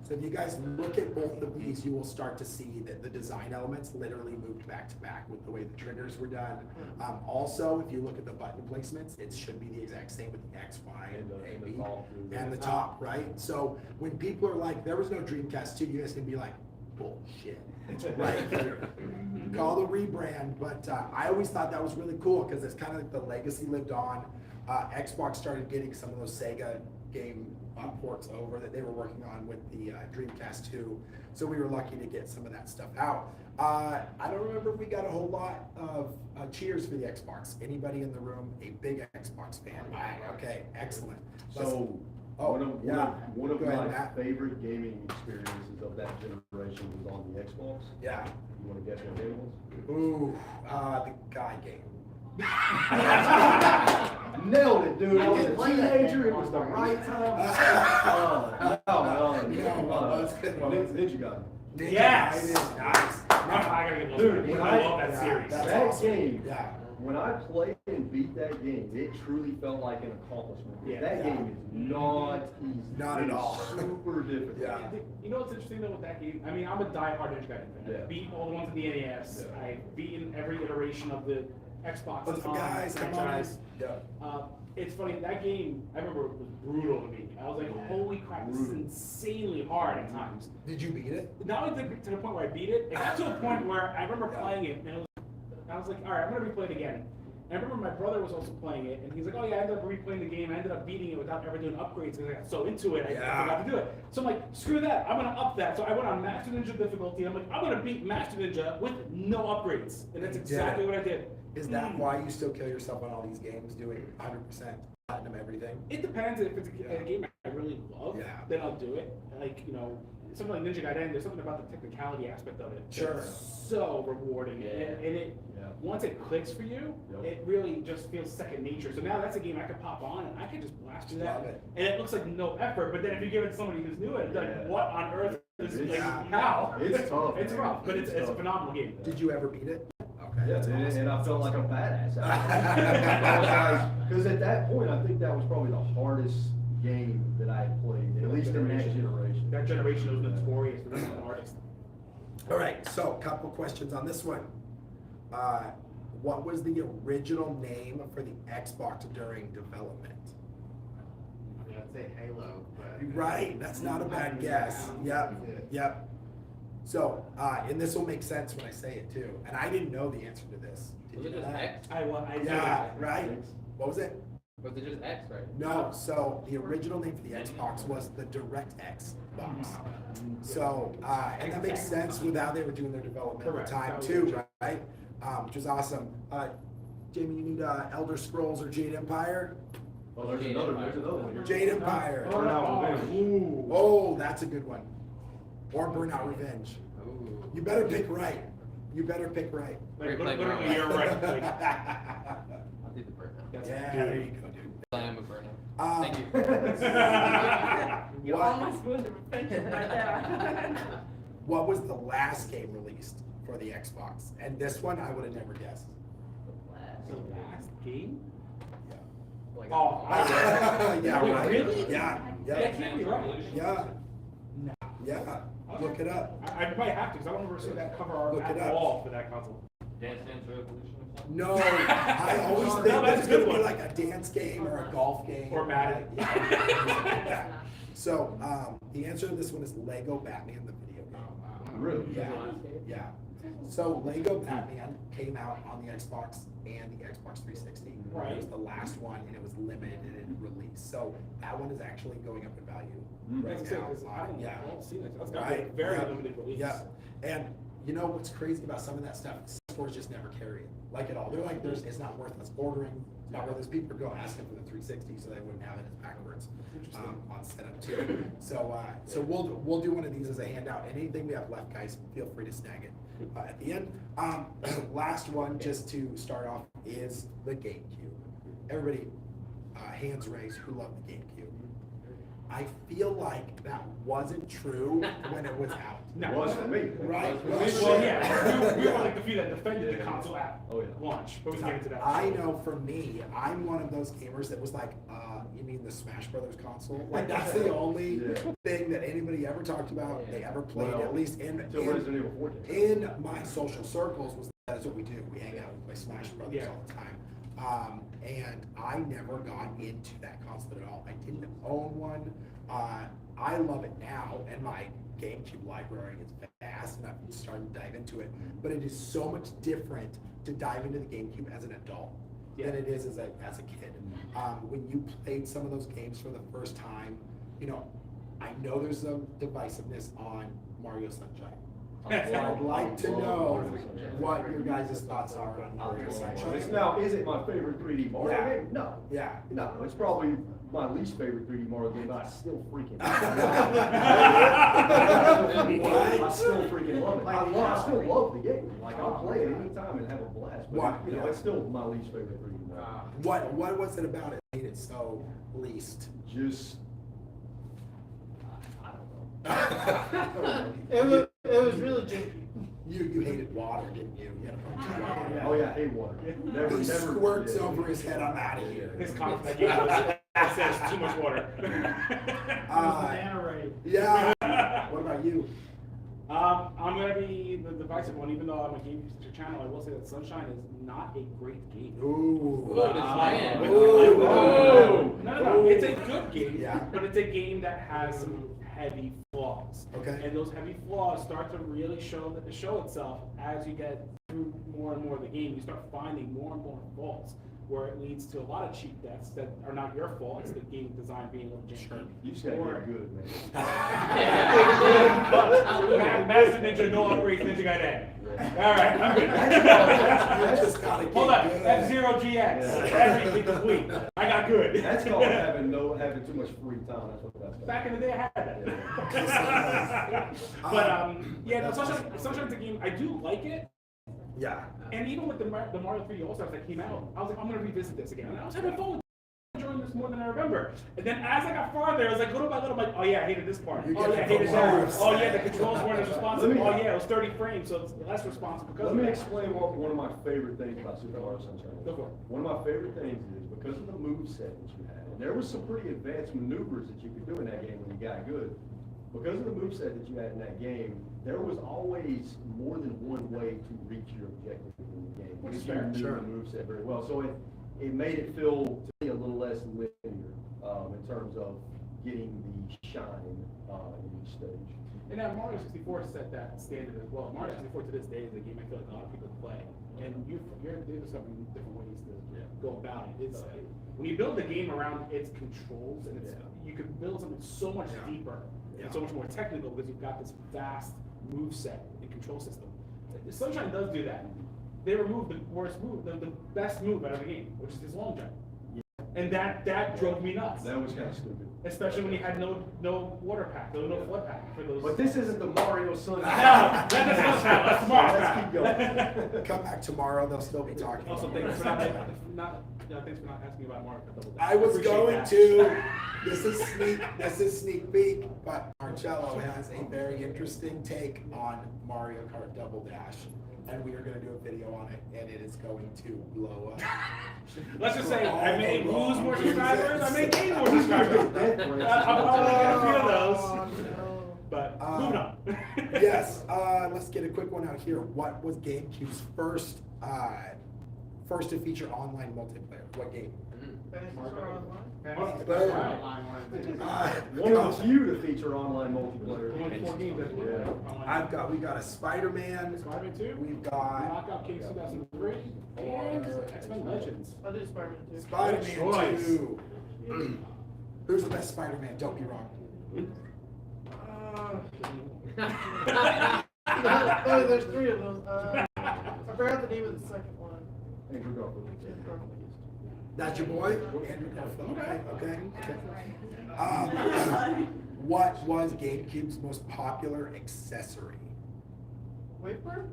Speaker 1: So if you guys look at both of these, you will start to see that the design elements literally moved back to back with the way the triggers were done. Also, if you look at the button placements, it should be the exact same with the X, Y, and A, B, and the top, right? So when people are like, there was no Dreamcast 2, you guys can be like, bullshit. It's right here. Call the rebrand, but I always thought that was really cool because it's kind of like the legacy lived on. Xbox started getting some of those Sega game ports over that they were working on with the Dreamcast 2. So we were lucky to get some of that stuff out. I don't remember if we got a whole lot of cheers for the Xbox. Anybody in the room a big Xbox fan? Okay, excellent.
Speaker 3: So,
Speaker 1: Oh,
Speaker 3: one of
Speaker 1: Go ahead,
Speaker 3: my
Speaker 1: Matt.
Speaker 3: favorite gaming experiences of that generation was on the Xbox.
Speaker 1: Yeah.
Speaker 3: You wanna guess what game it was?
Speaker 1: Ooh, the guy game.
Speaker 3: Nailed it, dude. I was a
Speaker 5: did play that
Speaker 3: teenager,
Speaker 5: game
Speaker 3: it was the
Speaker 5: on
Speaker 3: right time. Ninja got it.
Speaker 1: Ninja
Speaker 4: Yes!
Speaker 1: Gaiden, nice.
Speaker 4: I gotta get those.
Speaker 3: Dude, when
Speaker 4: I love that
Speaker 1: yeah,
Speaker 4: series.
Speaker 1: that's
Speaker 3: That
Speaker 1: awesome.
Speaker 3: game,
Speaker 1: Yeah.
Speaker 3: when I played and beat that game, it truly felt like an accomplishment.
Speaker 4: Yeah.
Speaker 3: That game is not easy.
Speaker 1: Not
Speaker 3: It
Speaker 1: at
Speaker 3: is
Speaker 1: all.
Speaker 3: Super difficult.
Speaker 1: Yeah.
Speaker 4: You know what's interesting though with that game? I mean, I'm a die-hard Ninja Gaiden fan.
Speaker 3: Yeah.
Speaker 4: I've beaten all the ones in the NES.
Speaker 3: Yeah.
Speaker 4: I've beaten every iteration of the Xbox
Speaker 1: What's up, guys? I'm on
Speaker 4: franchise.
Speaker 1: it. Yeah.
Speaker 4: It's funny, that game, I remember it was brutal to me. I was like, holy crap, this is
Speaker 3: Brutal.
Speaker 4: insanely hard at times.
Speaker 1: Did you beat it?
Speaker 4: Not only to the point where I beat it, it got to a point where I remember playing it, and I was like, all right, I'm gonna replay it again. And I remember my brother was also playing it, and he's like, oh yeah, I ended up replaying the game. I ended up beating it without ever doing upgrades because I got so into it, I forgot to do it. So I'm like, screw that, I'm gonna up that. So I went on Master Ninja difficulty. I'm like, I'm gonna beat Master Ninja with no upgrades, and that's
Speaker 1: You did
Speaker 4: exactly
Speaker 1: it.
Speaker 4: what I did.
Speaker 1: Is that why you still kill yourself on all these games, doing 100% platinum everything?
Speaker 4: It depends. If it's a game I really love,
Speaker 1: Yeah.
Speaker 4: then I'll do it. Like, you know, something like Ninja Gaiden, there's something about the technicality aspect of it.
Speaker 1: Sure.
Speaker 4: It's so rewarding.
Speaker 2: Yeah.
Speaker 4: And it,
Speaker 3: Yeah.
Speaker 4: once it clicks for you,
Speaker 3: Yep.
Speaker 4: it really just feels second nature. So now that's a game I could pop on and I could just blast through that.
Speaker 1: Love it.
Speaker 4: And it looks like no effort, but then if you give it to somebody who's new at it,
Speaker 3: Yeah.
Speaker 4: like, what on earth is, like,
Speaker 1: Yeah.
Speaker 4: how?
Speaker 3: It's tough,
Speaker 4: It's
Speaker 3: man.
Speaker 4: rough, but it's a
Speaker 3: tough.
Speaker 4: phenomenal game.
Speaker 1: Did you ever beat it? Okay.
Speaker 3: Yeah,
Speaker 1: that's
Speaker 3: and,
Speaker 1: awesome.
Speaker 3: and I felt like a badass. Because at that point, I think that was probably the hardest game that I had played, at least in that generation.
Speaker 4: That generation was notorious for being an artist.
Speaker 1: All right, so a couple questions on this one. What was the original name for the Xbox during development?
Speaker 2: I mean, I'd say Halo, but.
Speaker 1: Right, that's not a bad guess. Yep, yep. So, and this will make sense when I say it too. And I didn't know the answer to this. Did
Speaker 2: Was
Speaker 1: you
Speaker 2: it
Speaker 1: know
Speaker 2: just
Speaker 1: that?
Speaker 2: X?
Speaker 4: I
Speaker 1: Yeah, right. What was it?
Speaker 2: Was it just X, right?
Speaker 1: No, so the original name for the Xbox was the DirectX box. So, and that makes sense with how they were doing their development
Speaker 4: Correct.
Speaker 1: at the time
Speaker 4: That was
Speaker 1: too,
Speaker 4: legit.
Speaker 1: right? Which is awesome. Jamie, you need Elder Scrolls or Jade Empire?
Speaker 3: Oh, there's another one here.
Speaker 1: Jade Empire.
Speaker 3: Burnout Revenge.
Speaker 4: Ooh.
Speaker 1: Oh, that's a good one. Or Burnout Revenge.
Speaker 2: Ooh.
Speaker 1: You better pick right. You better pick right.
Speaker 4: Like,
Speaker 2: Like,
Speaker 4: literally,
Speaker 2: like-
Speaker 4: you're right. Like,
Speaker 2: I'll do the burnout.
Speaker 4: that's
Speaker 1: Yeah,
Speaker 4: good.
Speaker 1: there you go, dude.
Speaker 2: I am a burnout.
Speaker 1: Um,
Speaker 2: Thank you.
Speaker 7: You're
Speaker 1: What?
Speaker 7: almost supposed to finish it right there.
Speaker 1: What was the last game released for the Xbox? And this one I would have never guessed.
Speaker 4: The last game?
Speaker 2: Like,
Speaker 4: Oh,
Speaker 1: Yeah,
Speaker 4: Wait,
Speaker 1: right.
Speaker 4: really?
Speaker 1: Yeah,
Speaker 4: That
Speaker 1: yeah,
Speaker 4: can't be right.
Speaker 1: yeah. Yeah, look it up.
Speaker 4: I might have to, because I don't remember seeing that cover art
Speaker 1: Look it
Speaker 4: at
Speaker 1: up.
Speaker 4: all for that console.
Speaker 2: Dance Dance Revolution or something?
Speaker 1: No, I always
Speaker 4: No,
Speaker 1: think
Speaker 4: that's
Speaker 1: that it's
Speaker 4: a good
Speaker 1: gonna be
Speaker 4: one.
Speaker 1: like a dance game or a golf game.
Speaker 4: Or Madden.
Speaker 1: Yeah. So, the answer to this one is Lego Batman, the video game.
Speaker 3: Really?
Speaker 1: Yeah, yeah. So Lego Batman came out on the Xbox and the Xbox 360.
Speaker 4: Right.
Speaker 1: It was the last one and it was limited in release. So that one is actually going up in value right
Speaker 4: That's
Speaker 1: now.
Speaker 4: because I don't
Speaker 1: Yeah.
Speaker 4: see that. That's got to be a
Speaker 1: Right.
Speaker 4: very
Speaker 1: Yeah.
Speaker 4: limited release.
Speaker 1: Yeah, and you know what's crazy about some of that stuff? Stores just never carry it, like at all. They're like, it's not worth us ordering. It's not worth us. People go asking for the 360, so they wouldn't have it as backwards on setup too. So we'll do one of these as a handout. And anything we have left, guys, feel free to snag it at the end. Last one, just to start off, is the GameCube. Everybody, hands raised who loved the GameCube. I feel like that wasn't true when it was out.
Speaker 4: No.
Speaker 3: It was for me.
Speaker 1: Right.
Speaker 4: Well, yeah, we were like the few that defended the console at
Speaker 3: Oh, yeah.
Speaker 4: launch, but we can get into that.
Speaker 1: I know for me, I'm one of those gamers that was like, you mean the Smash Brothers console? Like that's the only
Speaker 3: Yeah.
Speaker 1: thing that anybody ever talked about, they ever played,
Speaker 3: Well,
Speaker 1: at least in
Speaker 3: Resident Evil 4 did.
Speaker 1: in my social circles was that's what we do. We hang out and play Smash Brothers
Speaker 4: Yeah.
Speaker 1: all the time. And I never got into that console at all. I didn't own one. I love it now, and my GameCube library is vast, and I'm starting to dive into it. But it is so much different to dive into the GameCube as an adult than it is as a kid. When you played some of those games for the first time, you know, I know there's some divisiveness on Mario Sunshine. I'd like to know what your guys' thoughts are on Mario Sunshine.
Speaker 3: Now, is it my favorite 3D Mario
Speaker 1: Yeah.
Speaker 3: game? No.
Speaker 1: Yeah.
Speaker 3: No, it's probably my least favorite 3D Mario game, but I still freaking love it. I still freaking love it. I still love the game. Like, I'll play it anytime and have a blast. But,
Speaker 1: What?
Speaker 3: you know, it's still my least favorite 3D Mario.
Speaker 1: What was it about it that made it so least?
Speaker 3: Just, I don't know.
Speaker 5: It was really just,
Speaker 1: You hated water, didn't you? You had a bunch of water.
Speaker 3: Oh, yeah, I hate water. Never,
Speaker 1: He
Speaker 3: never.
Speaker 1: squirts over his head, I'm out of here.
Speaker 4: His comment that game says too much water.
Speaker 5: banana raid.
Speaker 1: Yeah. What about you?
Speaker 4: I'm gonna be the divisive one, even though I'm a game channel. I will say that Sunshine is not a great game.
Speaker 1: Ooh.
Speaker 2: Good, it's high-end.
Speaker 1: Ooh.
Speaker 4: No, it's a good game,
Speaker 1: Yeah.
Speaker 4: but it's a game that has some heavy flaws.
Speaker 1: Okay.
Speaker 4: And those heavy flaws start to really show itself as you get through more and more of the game. You start finding more and more faults, where it leads to a lot of cheap deaths that are not your fault. It's the game design being a little janky.
Speaker 3: You just gotta get good, man.
Speaker 4: Master Ninja, no upgrades, Ninja Gaiden. All right, I'm good.
Speaker 1: You just gotta get
Speaker 4: Hold on,
Speaker 1: good.
Speaker 4: F-Zero GX, everything complete. I got good.
Speaker 3: That's called having too much free time. That's what that's called.
Speaker 4: Back in the day, I had that. But yeah, no, Sunshine's a game. I do like it.
Speaker 1: Yeah.
Speaker 4: And even with the Mario 3D All-Stars that came out, I was like, I'm gonna revisit this again. And I was having fun enjoying this more than I remember. And then as I got farther, I was like, little by little, I'm like, oh yeah, I hated this part.
Speaker 1: You
Speaker 4: Oh
Speaker 1: get
Speaker 4: yeah, I
Speaker 1: the
Speaker 4: hated that.
Speaker 1: remorse.
Speaker 4: Oh yeah, the controls weren't as responsive.
Speaker 3: Let me-
Speaker 4: Oh yeah, it was 30 frames, so it's less responsive because
Speaker 3: Let
Speaker 4: of
Speaker 3: me
Speaker 4: that.
Speaker 3: explain one of my favorite things about Super Mario Sunshine.
Speaker 4: Go for it.
Speaker 3: One of my favorite things is because of the move set that you had, and there was some pretty advanced maneuvers that you could do in that game when you got good. Because of the move set that you had in that game, there was always more than one way to reach your objective in the game.
Speaker 4: Which is
Speaker 3: If you
Speaker 4: fair,
Speaker 3: knew
Speaker 1: sure.
Speaker 3: the move set very well. So it made it feel to me a little less linear in terms of getting the shine in each stage.
Speaker 4: And now Mario 64 set that standard as well. Mario 64 to this day is a game I feel like a lot of people play. And you're discovering different ways to go about it. It's when you build a game around its controls, and you can build something so much deeper and so much more technical because you've got this vast move set and control system. Sunshine does do that. They removed the worst move, the best move out of the game, which is this long jump. And that drove me nuts.
Speaker 3: That was kind of stupid.
Speaker 4: Especially when you had no water pack, no flood pack for those.
Speaker 3: But this isn't the Mario Sunshine.
Speaker 4: No, that doesn't count. That's tomorrow.
Speaker 3: Let's keep going.
Speaker 1: Come back tomorrow, they'll still be talking.
Speaker 4: Also,
Speaker 1: about
Speaker 4: thanks for
Speaker 1: Mario.
Speaker 4: thanks for not asking about Mario Kart Double Dash.
Speaker 1: I was
Speaker 4: Appreciate
Speaker 1: going
Speaker 4: that.
Speaker 1: to, this is sneak peek, but Marcello has a very interesting take on Mario Kart Double Dash. And we are gonna do a video on it, and it is going to blow up.
Speaker 4: Let's just say I may lose more subscribers, I may gain more subscribers. I'm probably gonna feel those. But moving on.
Speaker 1: Yes, let's get a quick one out here. What was GameCube's first to feature online multiplayer? What game?
Speaker 3: One of the few to feature online multiplayer.
Speaker 4: Only 4 games that
Speaker 1: Yeah. We got a Spider-Man.
Speaker 4: Spider-Man 2,
Speaker 1: We've got
Speaker 4: Knockout Kings 2003, and X-Men Legends.
Speaker 5: I'll do Spider-Man too.
Speaker 1: Spider-Man
Speaker 4: choice.
Speaker 1: 2. Who's the best Spider-Man? Don't be wrong.
Speaker 5: Oh, there's 3 of them. I forgot the name of the second one.
Speaker 3: Andrew Garfield.
Speaker 1: That's your boy? Andrew Garfield. Okay. What was GameCube's most popular accessory?
Speaker 5: Wafer?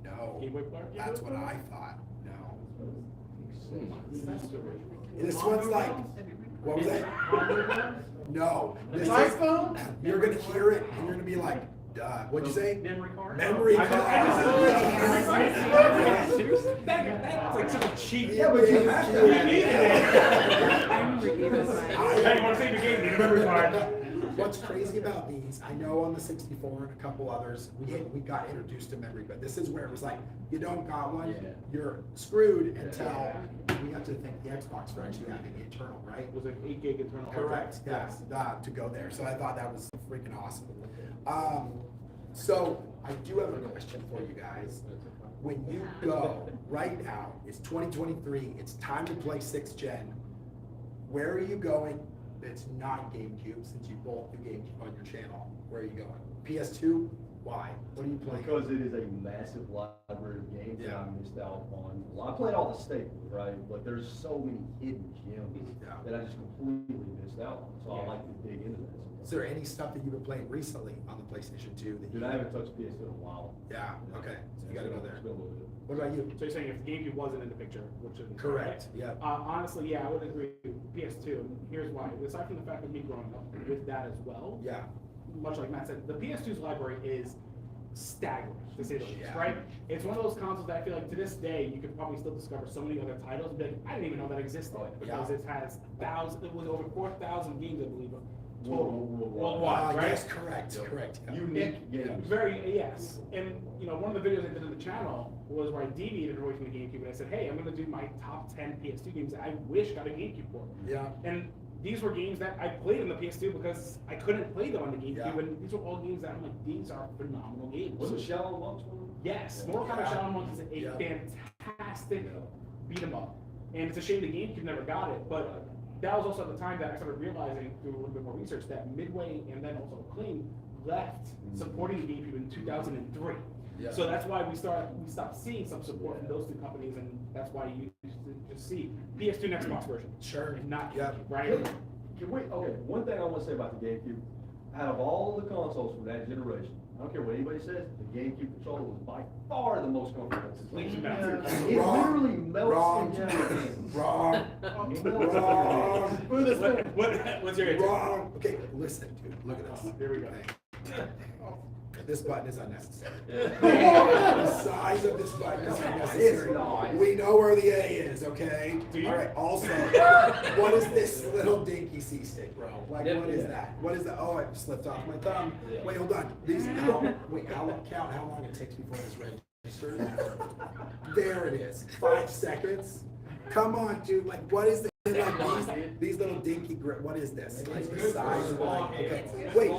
Speaker 1: No.
Speaker 4: Game Boy player?
Speaker 1: That's what I thought. No.
Speaker 4: Accessory.
Speaker 1: This one's like, what was that? No. This is,
Speaker 5: iPhone?
Speaker 1: you're gonna hear it and you're gonna be like, what'd you say?
Speaker 5: Memory card?
Speaker 1: Memory
Speaker 4: I
Speaker 1: card.
Speaker 4: That's like such a cheap.
Speaker 3: Yeah, but you have to.
Speaker 4: You needed it. Hey, you want to save your game? Need a memory card.
Speaker 1: What's crazy about these, I know on the 64 and a couple others, we got introduced to memory, but this is where it was like, you don't got one, you're screwed until we got to think the Xbox for actually having the internal, right?
Speaker 4: It was an 8 gig internal.
Speaker 1: Correct, yes, to go there. So I thought that was freaking awesome. So I do have a question for you guys. When you go right now, it's 2023, it's time to play 6th gen. Where are you going that's not GameCube, since you both do GameCube on your channel? Where are you going? PS2? Why? What are you playing?
Speaker 3: Because it is a massive library of games that I missed out on. Well, I played all the staples, right? But there's so many hidden gems that I just completely missed out on. So I like to dig into that.
Speaker 1: Is there any stuff that you've been playing recently on the PlayStation 2 that
Speaker 3: Dude, I haven't touched PS2 in a while.
Speaker 1: Yeah, okay, so you gotta go there.
Speaker 3: It's been a little bit.
Speaker 1: What about you?
Speaker 4: So you're saying if the GameCube wasn't in the picture, which is
Speaker 1: Correct, yeah.
Speaker 4: Honestly, yeah, I would agree. PS2, and here's why. Aside from the fact that me growing up with that as well,
Speaker 1: Yeah,
Speaker 4: much like Matt said, the PS2's library is staggering, to say the least,
Speaker 1: Yeah.
Speaker 4: right? It's one of those consoles that I feel like to this day, you could probably still discover so many other titles and be like, I didn't even know that existed, because it has thousands, it was over 4,000 games, I believe, total, worldwide, right?
Speaker 1: Yes, correct, correct. Yeah.
Speaker 3: Unique games.
Speaker 4: Very, yes. And, you know, one of the videos I did on the channel was where I deviated away from the GameCube and I said, hey, I'm gonna do my top 10 PS2 games that I wish got a GameCube for.
Speaker 1: Yeah.
Speaker 4: And these were games that I played on the PS2 because I couldn't play them on the GameCube,
Speaker 1: Yeah.
Speaker 4: and these were all games that I'm like, these are phenomenal games.
Speaker 3: Was it Shadow Monks one?
Speaker 4: Yes,
Speaker 3: Yeah.
Speaker 4: Mortal Kombat
Speaker 1: Yeah.
Speaker 4: Shadow Monks is a
Speaker 1: Yeah.
Speaker 4: fantastic beat 'em up. And it's a shame the GameCube never got it, but that was also at the time that I started realizing through a little bit more research that Midway and then also Acclaim left supporting the GameCube in 2003.
Speaker 1: Yeah.
Speaker 4: So that's why we stopped seeing some support from those two companies, and that's why you just see PS2 and Xbox version.
Speaker 1: Sure.
Speaker 4: And not
Speaker 1: Yeah.
Speaker 4: GameCube, right?
Speaker 3: Okay, one thing I want to say about the GameCube, out of all the consoles from that generation, I don't care what anybody says, the GameCube controller was by far the most comfortable.
Speaker 4: Leaps and
Speaker 5: Yeah.
Speaker 4: bounds.
Speaker 3: It
Speaker 1: Wrong.
Speaker 3: literally melts
Speaker 1: Wrong.
Speaker 3: into your hand.
Speaker 1: Wrong, wrong,
Speaker 4: What's your answer?
Speaker 1: wrong. Okay, listen, dude, look at this.
Speaker 4: Here we go.
Speaker 1: Okay. This button is unnecessary. The size of this button is unnecessary.
Speaker 3: It's not.
Speaker 1: We know where the A is, okay?
Speaker 4: Do you?
Speaker 1: All right, also, what is this little dinky C-stick, bro? Like,
Speaker 2: Yep.
Speaker 1: what is that? What is that? Oh, it slipped off my thumb.
Speaker 2: Yeah.
Speaker 1: Wait, hold on. How long count how long it takes before this registers? There it is. 5 seconds. Come on, dude. Like, what is this? Like these little dinky what is this? Like the size of like, okay. Wait.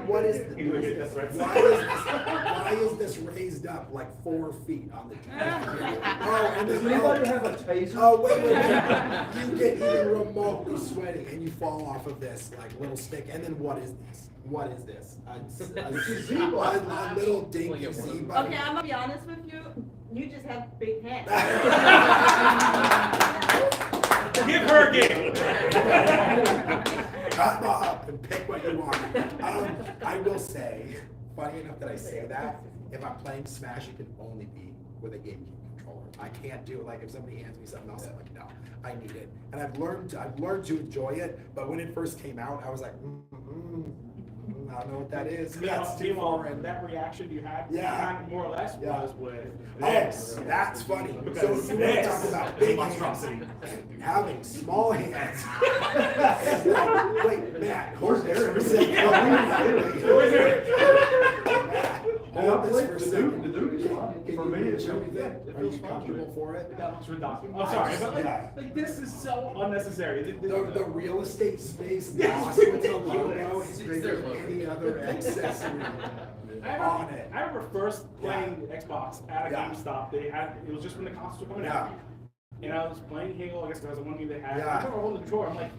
Speaker 1: What is this? Why is this raised up like 4 feet on the Oh, and
Speaker 3: Does
Speaker 1: then
Speaker 3: anybody have a taser?
Speaker 1: oh wait. You get even remotely sweaty and you fall off of this like little stick. And then what is this? What is this? A little dinky Z button.
Speaker 7: Okay, I'm gonna be honest with you. You just have big hands.
Speaker 4: Give her a game.
Speaker 1: Come up and pick what you want. I will say, funny enough that I say that, if I'm playing Smash, it can only be with a GameCube controller. I can't do it like if somebody hands me something else, I'm like, no, I need it. And I've learned to enjoy it, but when it first came out, I was like, I don't know what that is. That's too foreign.
Speaker 4: That reaction you had,
Speaker 1: Yeah.
Speaker 4: more or less,
Speaker 1: Yeah.
Speaker 4: was with
Speaker 1: Oh, that's funny. So
Speaker 4: Because
Speaker 1: you want to talk about big
Speaker 4: monstrosity.
Speaker 1: hands, having small hands. Wait, Matt, hold this for a second. Hold this for a second.
Speaker 3: The Duke is fine.
Speaker 1: Can
Speaker 3: For
Speaker 1: you
Speaker 3: me,
Speaker 1: reach
Speaker 3: it's
Speaker 1: over
Speaker 3: everything.
Speaker 1: there?
Speaker 3: It
Speaker 1: Are you
Speaker 3: feels fine.
Speaker 1: comfortable for it?
Speaker 4: That looks redundant. I'm sorry, but
Speaker 1: Yeah.
Speaker 4: like this is so unnecessary.
Speaker 1: The real estate space now with the logo is bigger than any other accessory on it.
Speaker 4: I remember first playing Xbox at a
Speaker 1: Yeah.
Speaker 4: GameStop. It was just when the consoles were coming
Speaker 1: Yeah.
Speaker 4: out. And I was playing Halo, I guess because the one game they had.
Speaker 1: Yeah.
Speaker 4: I remember holding the controller, I'm like,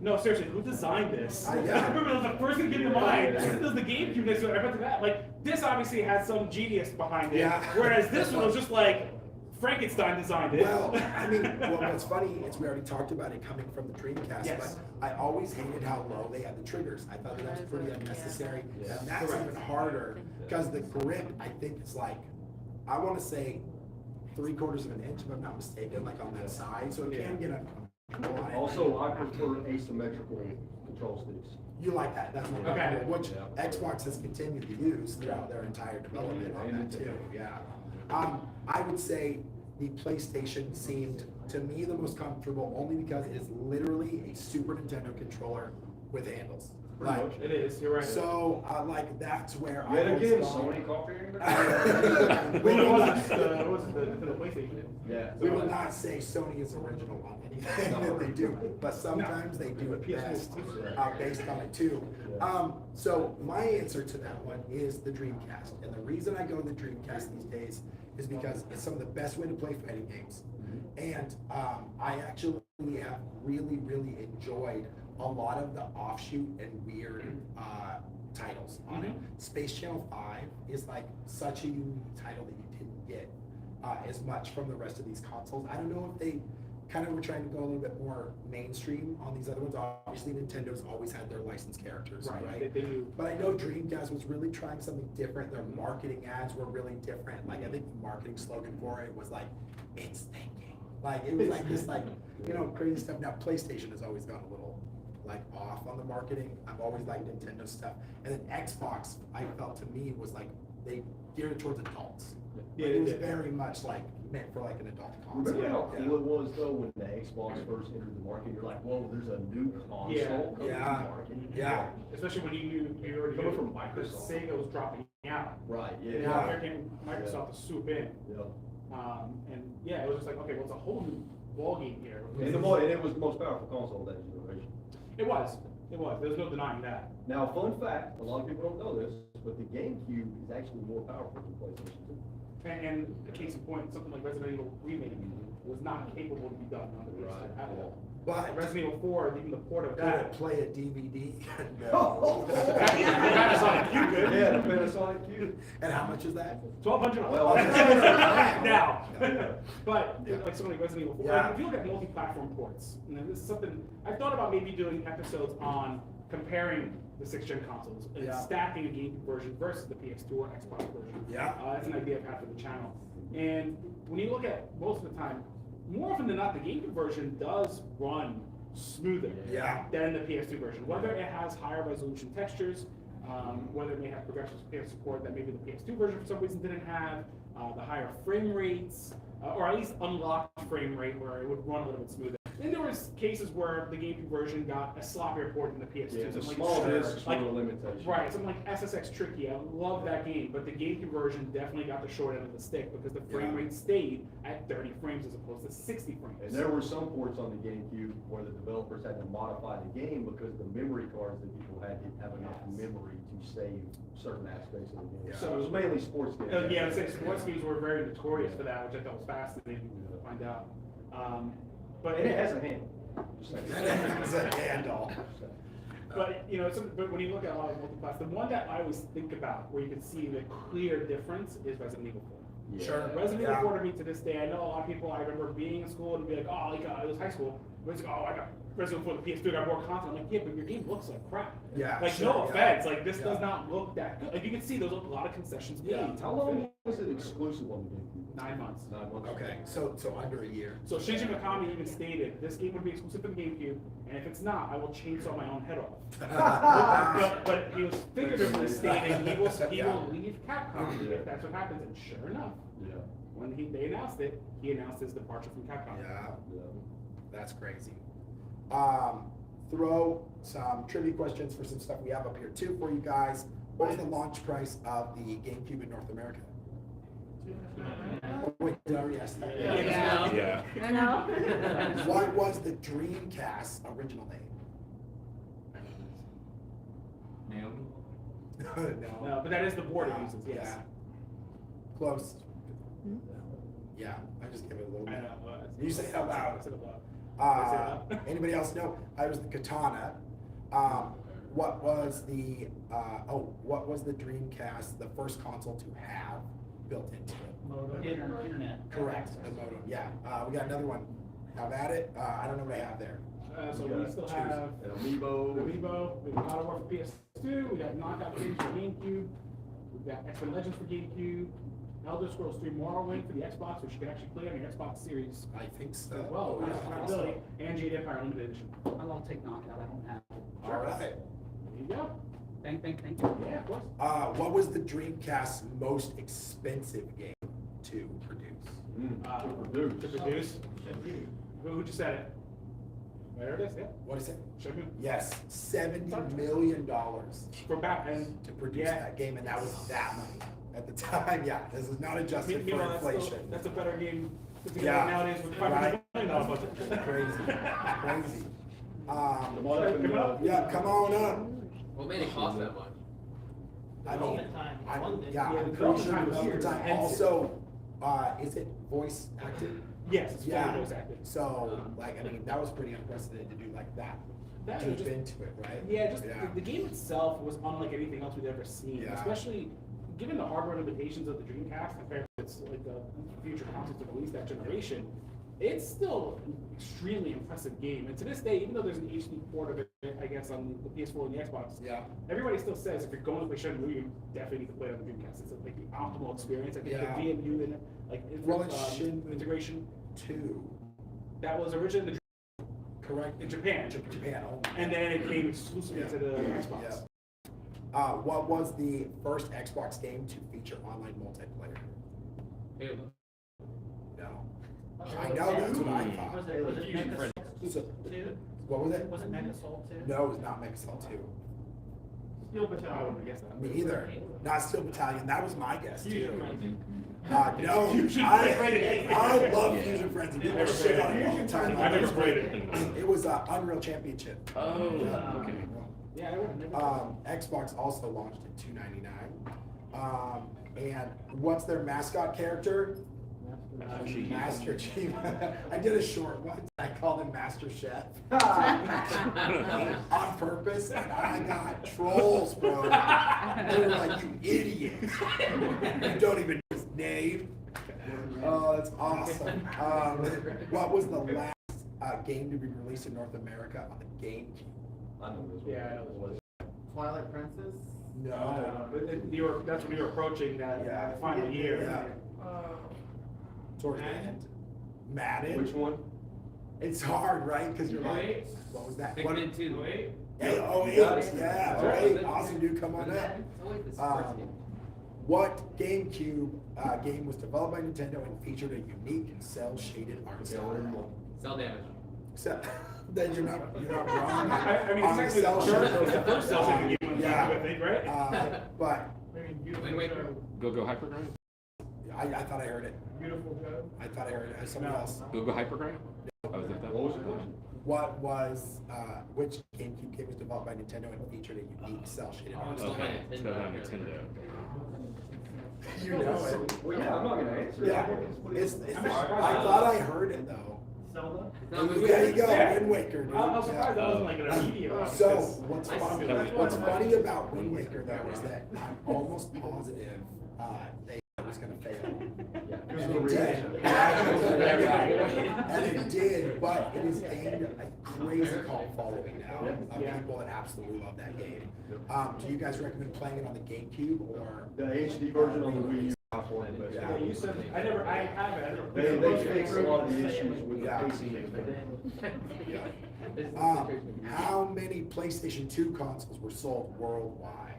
Speaker 4: no, seriously, who designed this?
Speaker 1: Yeah.
Speaker 4: I remember that was the first thing that came to mind. It was the GameCube next to it. I went to that. Like, this obviously had some genius behind it.
Speaker 1: Yeah.
Speaker 4: Whereas this one was just like, Frankenstein designed it.
Speaker 1: Well, I mean, what's funny is we already talked about it coming from the Dreamcast,
Speaker 4: Yes.
Speaker 1: but I always hated how low they had the triggers. I thought that was pretty unnecessary.
Speaker 3: Yeah.
Speaker 1: And that's
Speaker 4: Correct.
Speaker 1: even harder because the grip, I think, is like, I want to say 3/4 of an inch, if I'm not mistaken, like on that side. So it can get uncomfortable.
Speaker 3: Also, I prefer asymmetrical control sticks.
Speaker 1: You like that? That's what
Speaker 4: Okay.
Speaker 1: which Xbox has continued to use throughout their entire development on that too. Yeah. I would say the PlayStation seemed to me the most comfortable only because it is literally a Super Nintendo controller with handles. Like,
Speaker 4: It is, you're right.
Speaker 1: so like that's where I
Speaker 3: Yet
Speaker 1: was
Speaker 3: again,
Speaker 1: going.
Speaker 3: Sony coffee.
Speaker 1: We will not-
Speaker 4: It wasn't the PlayStation.
Speaker 3: Yeah.
Speaker 1: We will not say Sony is original on anything that they do, but sometimes they do it best based on it too. So my answer to that one is the Dreamcast, and the reason I go to the Dreamcast these days is because it's some of the best way to play fighting games. And I actually have really, really enjoyed a lot of the offshoot and weird titles on it. Space Channel 5 is like such a unique title that you didn't get as much from the rest of these consoles. I don't know if they kind of were trying to go a little bit more mainstream on these other ones. Obviously, Nintendo's always had their licensed characters, right?
Speaker 4: They do.
Speaker 1: But I know Dreamcast was really trying something different. Their marketing ads were really different. Like, I think the marketing slogan for it was like, it's thinking. Like, it was like this, like, you know, crazy stuff. Now, PlayStation has always gone a little, like, off on the marketing. I've always liked Nintendo stuff. And then Xbox, I felt to me, was like, they geared it towards adults.
Speaker 4: Yeah,
Speaker 1: Like, it was
Speaker 4: they did.
Speaker 1: very much like meant for like an adult console.
Speaker 3: Remember how cool it was though when the Xbox first entered the market? You're like, whoa, there's a new console coming to the market.
Speaker 1: Yeah.
Speaker 4: Especially when you already
Speaker 3: Coming
Speaker 4: knew
Speaker 3: from
Speaker 4: that
Speaker 3: Microsoft.
Speaker 4: Sega was dropping out.
Speaker 3: Right,
Speaker 4: And
Speaker 3: yeah.
Speaker 4: now here came Microsoft to swoop in.
Speaker 3: Yeah.
Speaker 4: And yeah, it was just like, okay, well, it's a whole new ballgame here.
Speaker 3: And it was the most powerful console of that generation.
Speaker 4: It was. There's no denying that.
Speaker 3: Now, fun fact, a lot of people don't know this, but the GameCube is actually more powerful than PlayStation 2.
Speaker 4: And a case in point, something like Resident Evil Remake was not capable to be done on the PS2 at all.
Speaker 1: But
Speaker 4: Resident Evil 4, even the port of
Speaker 1: could
Speaker 4: that.
Speaker 1: it play a DVD?
Speaker 4: Panasonic, you could.
Speaker 3: Yeah, the Panasonic Cube.
Speaker 1: And how much is that?
Speaker 4: $1,200.
Speaker 3: Well,
Speaker 4: now.
Speaker 1: Yeah.
Speaker 4: But
Speaker 1: Yeah.
Speaker 4: like something like Resident Evil 4,
Speaker 1: Yeah.
Speaker 4: if you look at multi-platform ports, and this is something I've thought about maybe doing episodes on comparing the 6th-gen consoles and
Speaker 1: Yeah.
Speaker 4: stacking a GameCube version versus the PS2 or Xbox version.
Speaker 1: Yeah.
Speaker 4: That's an idea I've had for the channel. And when you look at most of the time, more often than not, the GameCube version does run smoother
Speaker 1: Yeah.
Speaker 4: than the PS2 version. Whether it has higher resolution textures, whether it may have progressive support that maybe the PS2 version for some reason didn't have, the higher frame rates, or at least unlocked frame rate where it would run a little bit smoother. And there was cases where the GameCube version got a sloppier port than the PS2.
Speaker 3: Yeah, the
Speaker 4: Something
Speaker 3: small
Speaker 4: like,
Speaker 3: discs were
Speaker 4: like-
Speaker 3: a limitation.
Speaker 4: Right, something like SSX Tricky, I love that game, but the GameCube version definitely got the short end of the stick because the frame
Speaker 1: Yeah.
Speaker 4: rate stayed at 30 frames as opposed to 60 frames.
Speaker 3: And there were some ports on the GameCube where the developers had to modify the game because the memory cards that people had didn't have enough memory to save certain aspects of the game.
Speaker 1: Yeah.
Speaker 3: So it was mainly sports games.
Speaker 4: Yeah, I'd say sports games were very notorious for that, which I thought was fascinating to find out. But
Speaker 3: And it has a handle. Just like-
Speaker 1: It's a handle.
Speaker 4: But you know, but when you look at a lot of multi-class, the one that I always think about where you can see the clear difference is Resident Evil 4.
Speaker 3: Yeah.
Speaker 1: Sure.
Speaker 4: Resident
Speaker 1: Yeah.
Speaker 4: Evil 4 to me to this day, I know a lot of people, I remember being in school and be like, oh, like, it was high school, but it's like, oh, I got Resident Evil 4, the PS2, I got more content. I'm like, yeah, but your game looks like crap.
Speaker 1: Yeah,
Speaker 4: Like,
Speaker 1: sure,
Speaker 4: no
Speaker 1: yeah.
Speaker 4: offense, like, this
Speaker 1: Yeah.
Speaker 4: does not look that good. Like, you can see there's a lot of concessions made.
Speaker 1: Yeah.
Speaker 3: How long was it exclusive on the GameCube?
Speaker 4: 9 months.
Speaker 3: 9 months.
Speaker 1: Okay, so under a year.
Speaker 4: So Shinji Mikami even stated, this game would be exclusive to the GameCube, and if it's not, I will chainsaw my own head off. But he was figuratively stating he will leave Capcom if that's what happens, and sure enough,
Speaker 3: Yeah.
Speaker 4: when they announced it, he announced his departure from Capcom.
Speaker 1: Yeah,
Speaker 3: Yeah.
Speaker 1: that's crazy. Throw some trivia questions for some stuff we have up here too for you guys. What was the launch price of the GameCube in North America? Oh, wait, did I already ask that?
Speaker 7: Yeah. I know.
Speaker 1: What was the Dreamcast original name?
Speaker 2: Naomi?
Speaker 4: No, but that is the board it uses, yes.
Speaker 1: Yeah. Close. Yeah, I just give it a little
Speaker 4: I
Speaker 1: bit.
Speaker 4: know.
Speaker 1: You say it out loud.
Speaker 4: I said it out loud.
Speaker 1: Anybody else know? I was the Katana. What was the Dreamcast, the first console to have built into it?
Speaker 5: Internet.
Speaker 1: Correct, the modem, yeah. We got another one. Have at it. I don't know what I have there.
Speaker 4: So
Speaker 3: You
Speaker 4: we
Speaker 3: got
Speaker 4: still
Speaker 3: choose
Speaker 4: have
Speaker 3: An Amiibo.
Speaker 4: Amiibo, we got God of War for PS2, we got Knockout Games for GameCube, we've got X-Men Legends for GameCube, Elder Scrolls 3 Morrowind for the Xbox, which you can actually play on your Xbox Series
Speaker 1: I think so.
Speaker 4: as well, with compatibility, and Jade Empire Limited Edition.
Speaker 6: I won't take knockout, I don't have it.
Speaker 1: All right.
Speaker 4: There you go.
Speaker 6: Thank you.
Speaker 4: Yeah, of course.
Speaker 1: What was the Dreamcast's most expensive game to produce?
Speaker 4: To produce. Who just said it? There it is, yeah.
Speaker 1: What is it?
Speaker 4: Show me.
Speaker 1: Yes, $70 million
Speaker 4: For Batman.
Speaker 1: to produce
Speaker 4: Yeah.
Speaker 1: that game, and that was that money at the time. Yeah, this is not adjusted for
Speaker 4: Meanwhile,
Speaker 1: inflation.
Speaker 4: that's a better game to be
Speaker 1: Yeah.
Speaker 4: nowadays with
Speaker 1: Right.
Speaker 4: $500 million budget.
Speaker 1: Crazy, crazy.
Speaker 3: Come on up and,
Speaker 4: Come up.
Speaker 1: Yeah, come on up.
Speaker 2: What made it cost that much?
Speaker 1: I mean,
Speaker 5: Development time.
Speaker 1: I'm
Speaker 5: London.
Speaker 1: pretty sure
Speaker 4: development time was
Speaker 1: development
Speaker 4: huge.
Speaker 1: time.
Speaker 4: And-
Speaker 1: Also, is it voice acted?
Speaker 4: Yes, it's fully
Speaker 1: Yeah.
Speaker 4: voice acted.
Speaker 1: So, like, I mean, that was pretty unprecedented to do like that.
Speaker 4: That
Speaker 1: Deep
Speaker 4: was just-
Speaker 1: into it, right?
Speaker 4: Yeah, just
Speaker 1: Yeah.
Speaker 4: The game itself was unlike anything else we've ever seen,
Speaker 1: Yeah.
Speaker 4: especially given the hardware limitations of the Dreamcast compared to its like the future consoles to release that generation. It's still an extremely impressive game, and to this day, even though there's an HD port of it, I guess, on the PS4 and the Xbox,
Speaker 1: Yeah.
Speaker 4: everybody still says if you're going to play Shenmue, you definitely need to play it on the Dreamcast. It's like the optimal experience. I think
Speaker 1: Yeah.
Speaker 4: the VMU and like
Speaker 1: Well, it's Shenmue
Speaker 4: integration
Speaker 1: 2,
Speaker 4: that was originally
Speaker 1: correct?
Speaker 4: in Japan,
Speaker 1: Japan only.
Speaker 4: and then it came exclusively
Speaker 1: Yeah.
Speaker 4: to the Xbox.
Speaker 1: Yeah. What was the first Xbox game to feature online multiplayer?
Speaker 2: Halo.
Speaker 1: No. I know, that's what I thought.
Speaker 5: Was it
Speaker 3: Fusion
Speaker 5: Mega
Speaker 3: Friends.
Speaker 5: Assault 2?
Speaker 1: What was it?
Speaker 5: Was it Mega Assault 2?
Speaker 1: No, it was not Mega Assault 2.
Speaker 5: Steel
Speaker 4: I
Speaker 5: Battalion.
Speaker 4: wouldn't guess that.
Speaker 1: Me either. Not Steel Battalion. That was my guess
Speaker 5: Fusion
Speaker 1: too.
Speaker 5: Friends.
Speaker 1: No,
Speaker 4: Fusion
Speaker 1: I
Speaker 4: Friends.
Speaker 1: love Fusion Friends. and People
Speaker 4: Never
Speaker 1: shit on
Speaker 4: played
Speaker 1: it
Speaker 4: it.
Speaker 1: all the time.
Speaker 4: I never played it.
Speaker 1: It was Unreal Championship.
Speaker 6: Oh, okay.
Speaker 4: Yeah, I would never.
Speaker 1: Xbox also launched in $2.99. And what's their mascot character?
Speaker 6: Chief.
Speaker 1: Master Chief. I did a short one. I called him Master Chef. On purpose, and I got trolls, bro. They were like, "You idiot! You don't even know his name." Oh, that's awesome. What was the last game to be released in North America on the GameCube?
Speaker 3: I know this one.
Speaker 4: Yeah, I know this
Speaker 3: one.
Speaker 5: Twilight Princess.
Speaker 1: No.
Speaker 4: That's when you were approaching that
Speaker 1: Yeah.
Speaker 4: final year.
Speaker 1: Yeah.
Speaker 5: Uh,
Speaker 1: Towards the end. Madden.
Speaker 3: Which one?
Speaker 1: It's hard, right? Because you're like,
Speaker 5: Wait.
Speaker 1: what was that? What?
Speaker 2: Pikmin 2.
Speaker 1: Yeah, oh,
Speaker 3: You got it.
Speaker 1: yeah,
Speaker 3: All
Speaker 1: right.
Speaker 3: right.
Speaker 1: Awesome, dude. Come on up. What GameCube game was developed by Nintendo and featured a unique cel-shaded art style?
Speaker 2: Cell damage.
Speaker 1: Except that you're not wrong.
Speaker 4: I mean,
Speaker 1: on
Speaker 4: it's
Speaker 1: the
Speaker 4: actually
Speaker 1: cell
Speaker 4: the
Speaker 1: shaded.
Speaker 4: first cell shaded game,
Speaker 1: Yeah.
Speaker 4: I think, right?
Speaker 1: But
Speaker 5: maybe Beautiful
Speaker 2: Wind Waker.
Speaker 5: Joe.
Speaker 6: Go Hyperdrive?
Speaker 1: I thought I heard it.
Speaker 5: Beautiful Joe.
Speaker 1: I thought I heard it. Someone else.
Speaker 6: Go Hyperdrive? Oh, is that that?
Speaker 3: What was the question?
Speaker 1: What was which GameCube game was developed by Nintendo and featured a unique cell-shaded art
Speaker 2: Oh,
Speaker 1: style?
Speaker 6: Okay, it's got on Nintendo.
Speaker 1: You know it.
Speaker 3: Well, yeah, I'm not gonna answer.
Speaker 1: Yeah, it's I thought I heard it though.
Speaker 5: Zelda.
Speaker 1: There you go,
Speaker 4: Yeah.
Speaker 1: Wind Waker, dude.
Speaker 4: I was surprised
Speaker 1: Yeah.
Speaker 4: that wasn't like an immediate one.
Speaker 1: So,
Speaker 4: because
Speaker 1: what's funny about Wind Waker though is that I'm almost positive they was gonna fail.
Speaker 3: It was
Speaker 1: And
Speaker 3: the
Speaker 1: it did.
Speaker 3: reaction.
Speaker 1: And it did, but it is gained a crazy cult following now of
Speaker 4: Yeah.
Speaker 1: people that absolutely love that game. Do you guys recommend playing it on the GameCube or?
Speaker 3: The HD version on the Wii U. I thought it best.
Speaker 4: Yeah, you said, I haven't, I haven't.
Speaker 3: They fixed a lot of the issues with the
Speaker 1: Yeah.
Speaker 3: pacing.
Speaker 1: How many PlayStation 2 consoles were sold worldwide?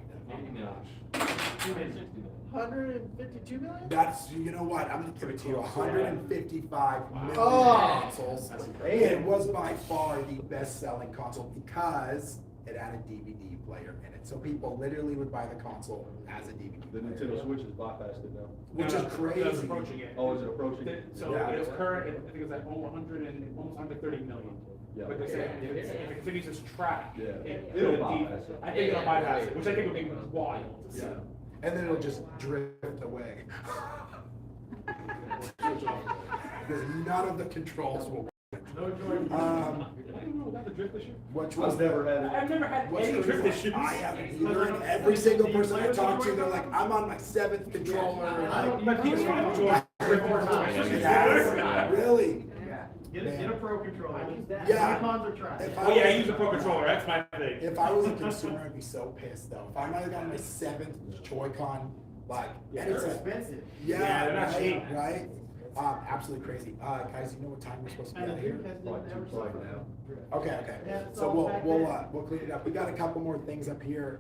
Speaker 5: 152 million?
Speaker 1: That's, you know what, I'm gonna give it to you, 155 million
Speaker 5: Oh.
Speaker 1: consoles. It was by far the best-selling console because it had a DVD player in it. So people literally would buy the console as a DVD
Speaker 3: The
Speaker 1: player.
Speaker 3: Nintendo Switch is bypassed it now.
Speaker 1: Which is
Speaker 4: That's
Speaker 1: crazy.
Speaker 4: approaching it.
Speaker 3: Oh, is it approaching?
Speaker 4: So
Speaker 1: Yeah.
Speaker 4: it's current, I think it's like almost 130 million.
Speaker 3: Yeah.
Speaker 4: But they say if it continues its track,
Speaker 3: Yeah.
Speaker 4: it
Speaker 3: It'll
Speaker 4: could
Speaker 3: bypass it.
Speaker 4: I think it'll bypass it, which I think would be wild to see.
Speaker 1: Yeah. And then it'll just drift away. Because none of the controls will.
Speaker 5: No Jordan.
Speaker 4: Not the drift issue.
Speaker 1: Which was
Speaker 3: I've never had it.
Speaker 4: I've never had
Speaker 1: What's
Speaker 4: any
Speaker 1: the
Speaker 4: drift
Speaker 1: reason?
Speaker 4: issues.
Speaker 1: I haven't either. And every single person I talk to, they're like, I'm on my 7th controller. and
Speaker 4: My PS5 controller drift more
Speaker 1: like,
Speaker 4: times.
Speaker 1: yes, really?
Speaker 5: Get a pro controller.
Speaker 1: Yeah.
Speaker 5: Icons are trash.
Speaker 1: If
Speaker 4: Oh yeah, I use a pro controller, that's my thing.
Speaker 1: If I was a consumer, I'd be so pissed though. If I might have gotten my 7th Joy-Con, like, and it's
Speaker 5: They're
Speaker 1: a,
Speaker 5: expensive.
Speaker 1: yeah,
Speaker 4: they're not
Speaker 1: right,
Speaker 4: cheap.
Speaker 1: right? Absolutely crazy. Guys, you know what time we're supposed to be
Speaker 5: And
Speaker 1: out
Speaker 5: the
Speaker 1: of here?
Speaker 5: Dreamcast
Speaker 3: Like
Speaker 5: didn't ever
Speaker 3: 2 o'clock
Speaker 5: sell.
Speaker 3: now.
Speaker 1: Okay.
Speaker 5: Yeah, it's
Speaker 1: So
Speaker 5: all back there.
Speaker 1: we'll clean it up. We got a couple more things up here.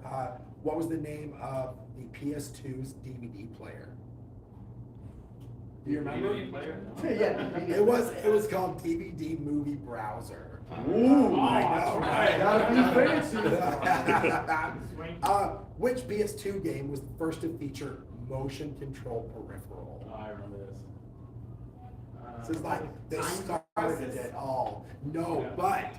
Speaker 1: What was the name of the PS2's DVD player? Do you remember?
Speaker 5: Yeah.
Speaker 1: It was called DVD Movie Browser.
Speaker 3: Ooh,
Speaker 1: I know, right?
Speaker 3: Gotta be fancy.
Speaker 1: Which PS2 game was the first to feature motion control peripheral?
Speaker 4: Oh, I remember this.
Speaker 1: So it's like they started it all. No, but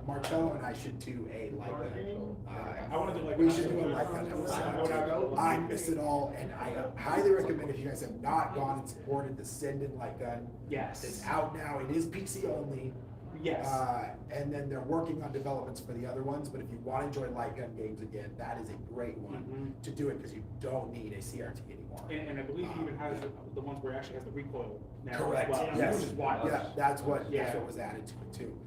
Speaker 1: Marcello and I should do a
Speaker 4: I want to do like
Speaker 1: we should do a like that episode. I miss it all, and I highly recommend if you guys have not gone and supported the Send in Light Gun.
Speaker 4: Yes.
Speaker 1: It's out now. It is PC only.
Speaker 4: Yes.
Speaker 1: And then they're working on developments for the other ones. But if you want to enjoy light gun games again, that is a great one to do it because you don't need a CRT anymore.
Speaker 4: And I believe he even has the ones where it actually has the recoil now
Speaker 1: Correct.
Speaker 4: as well,
Speaker 1: Yes.
Speaker 4: which is wild.
Speaker 1: Yeah, that's what was added to it too.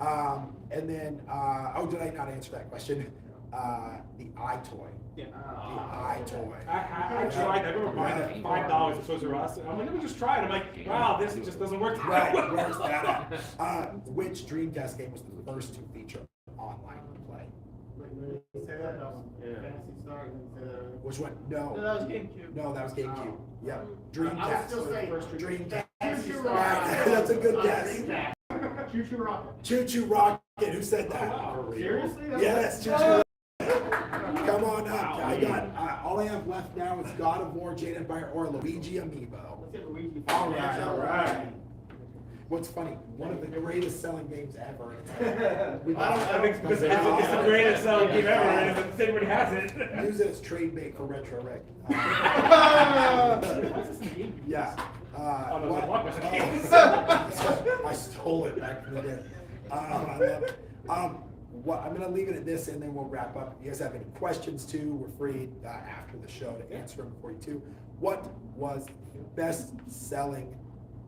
Speaker 1: And then did I not answer that question? The iToy.
Speaker 4: Yeah.
Speaker 1: The iToy.
Speaker 4: I tried. I remember buying it $5 at Toys R Us. And I'm like, let me just try it. I'm like, wow, this just doesn't work.
Speaker 1: Right, where's that at? Which Dreamcast game was the first to feature online play? Which one?
Speaker 5: No,
Speaker 1: No.
Speaker 5: that was GameCube.
Speaker 1: No, that was GameCube. Yeah.
Speaker 5: I would
Speaker 1: Dreamcast.
Speaker 5: still say
Speaker 1: Dreamcast.
Speaker 5: Choo-choo
Speaker 1: Right, that's a good guess.
Speaker 5: Choo-choo rocket.
Speaker 1: Choo Choo Rocket. Who said that?
Speaker 5: Seriously?
Speaker 1: Yes, Choo Choo. Come on up. I got all I have left now is God of War, Jade Empire, or Luigi Amiibo.
Speaker 5: Let's get Luigi.
Speaker 1: All right. What's funny? One of the greatest selling games ever.
Speaker 4: I think because it's the greatest selling game ever, and if everybody has it.
Speaker 1: Use it as trade bait for Retro Rick. Yeah.
Speaker 4: Oh, no,
Speaker 1: what-
Speaker 4: it's a Blockbuster game.
Speaker 1: I stole it back from the day. I love it. I'm going to leave it at this, and then we'll wrap up. If you guys have any questions too, we're free after the show to answer them for you too. What was the best-selling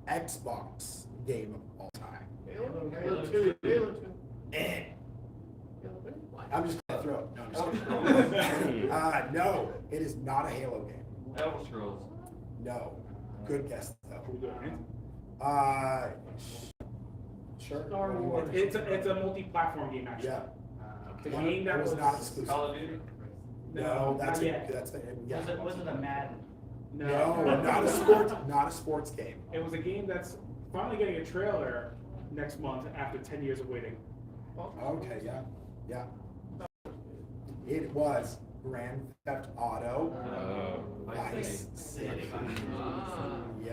Speaker 1: Xbox game of all time?
Speaker 5: Halo 2. Halo 2.
Speaker 1: Eh.
Speaker 5: Halo 2.
Speaker 1: I'm just gonna throw it. No, I'm just kidding. No, it is not a Halo game.
Speaker 2: Elder Scrolls.
Speaker 1: No. Good guess though. Sure.
Speaker 5: Star Wars.
Speaker 4: It's a multi-platform game actually.
Speaker 1: Yeah.
Speaker 4: The game that
Speaker 1: It was not exclusive.
Speaker 2: Call of Duty.
Speaker 1: No, that's
Speaker 4: not yet.
Speaker 1: that's yeah.
Speaker 6: Was it a Madden?
Speaker 1: No, not a sports game.
Speaker 4: It was a game that's finally getting a trailer next month after 10 years of waiting.
Speaker 1: Okay, yeah. It was Grand Theft Auto. Vice City. Yeah,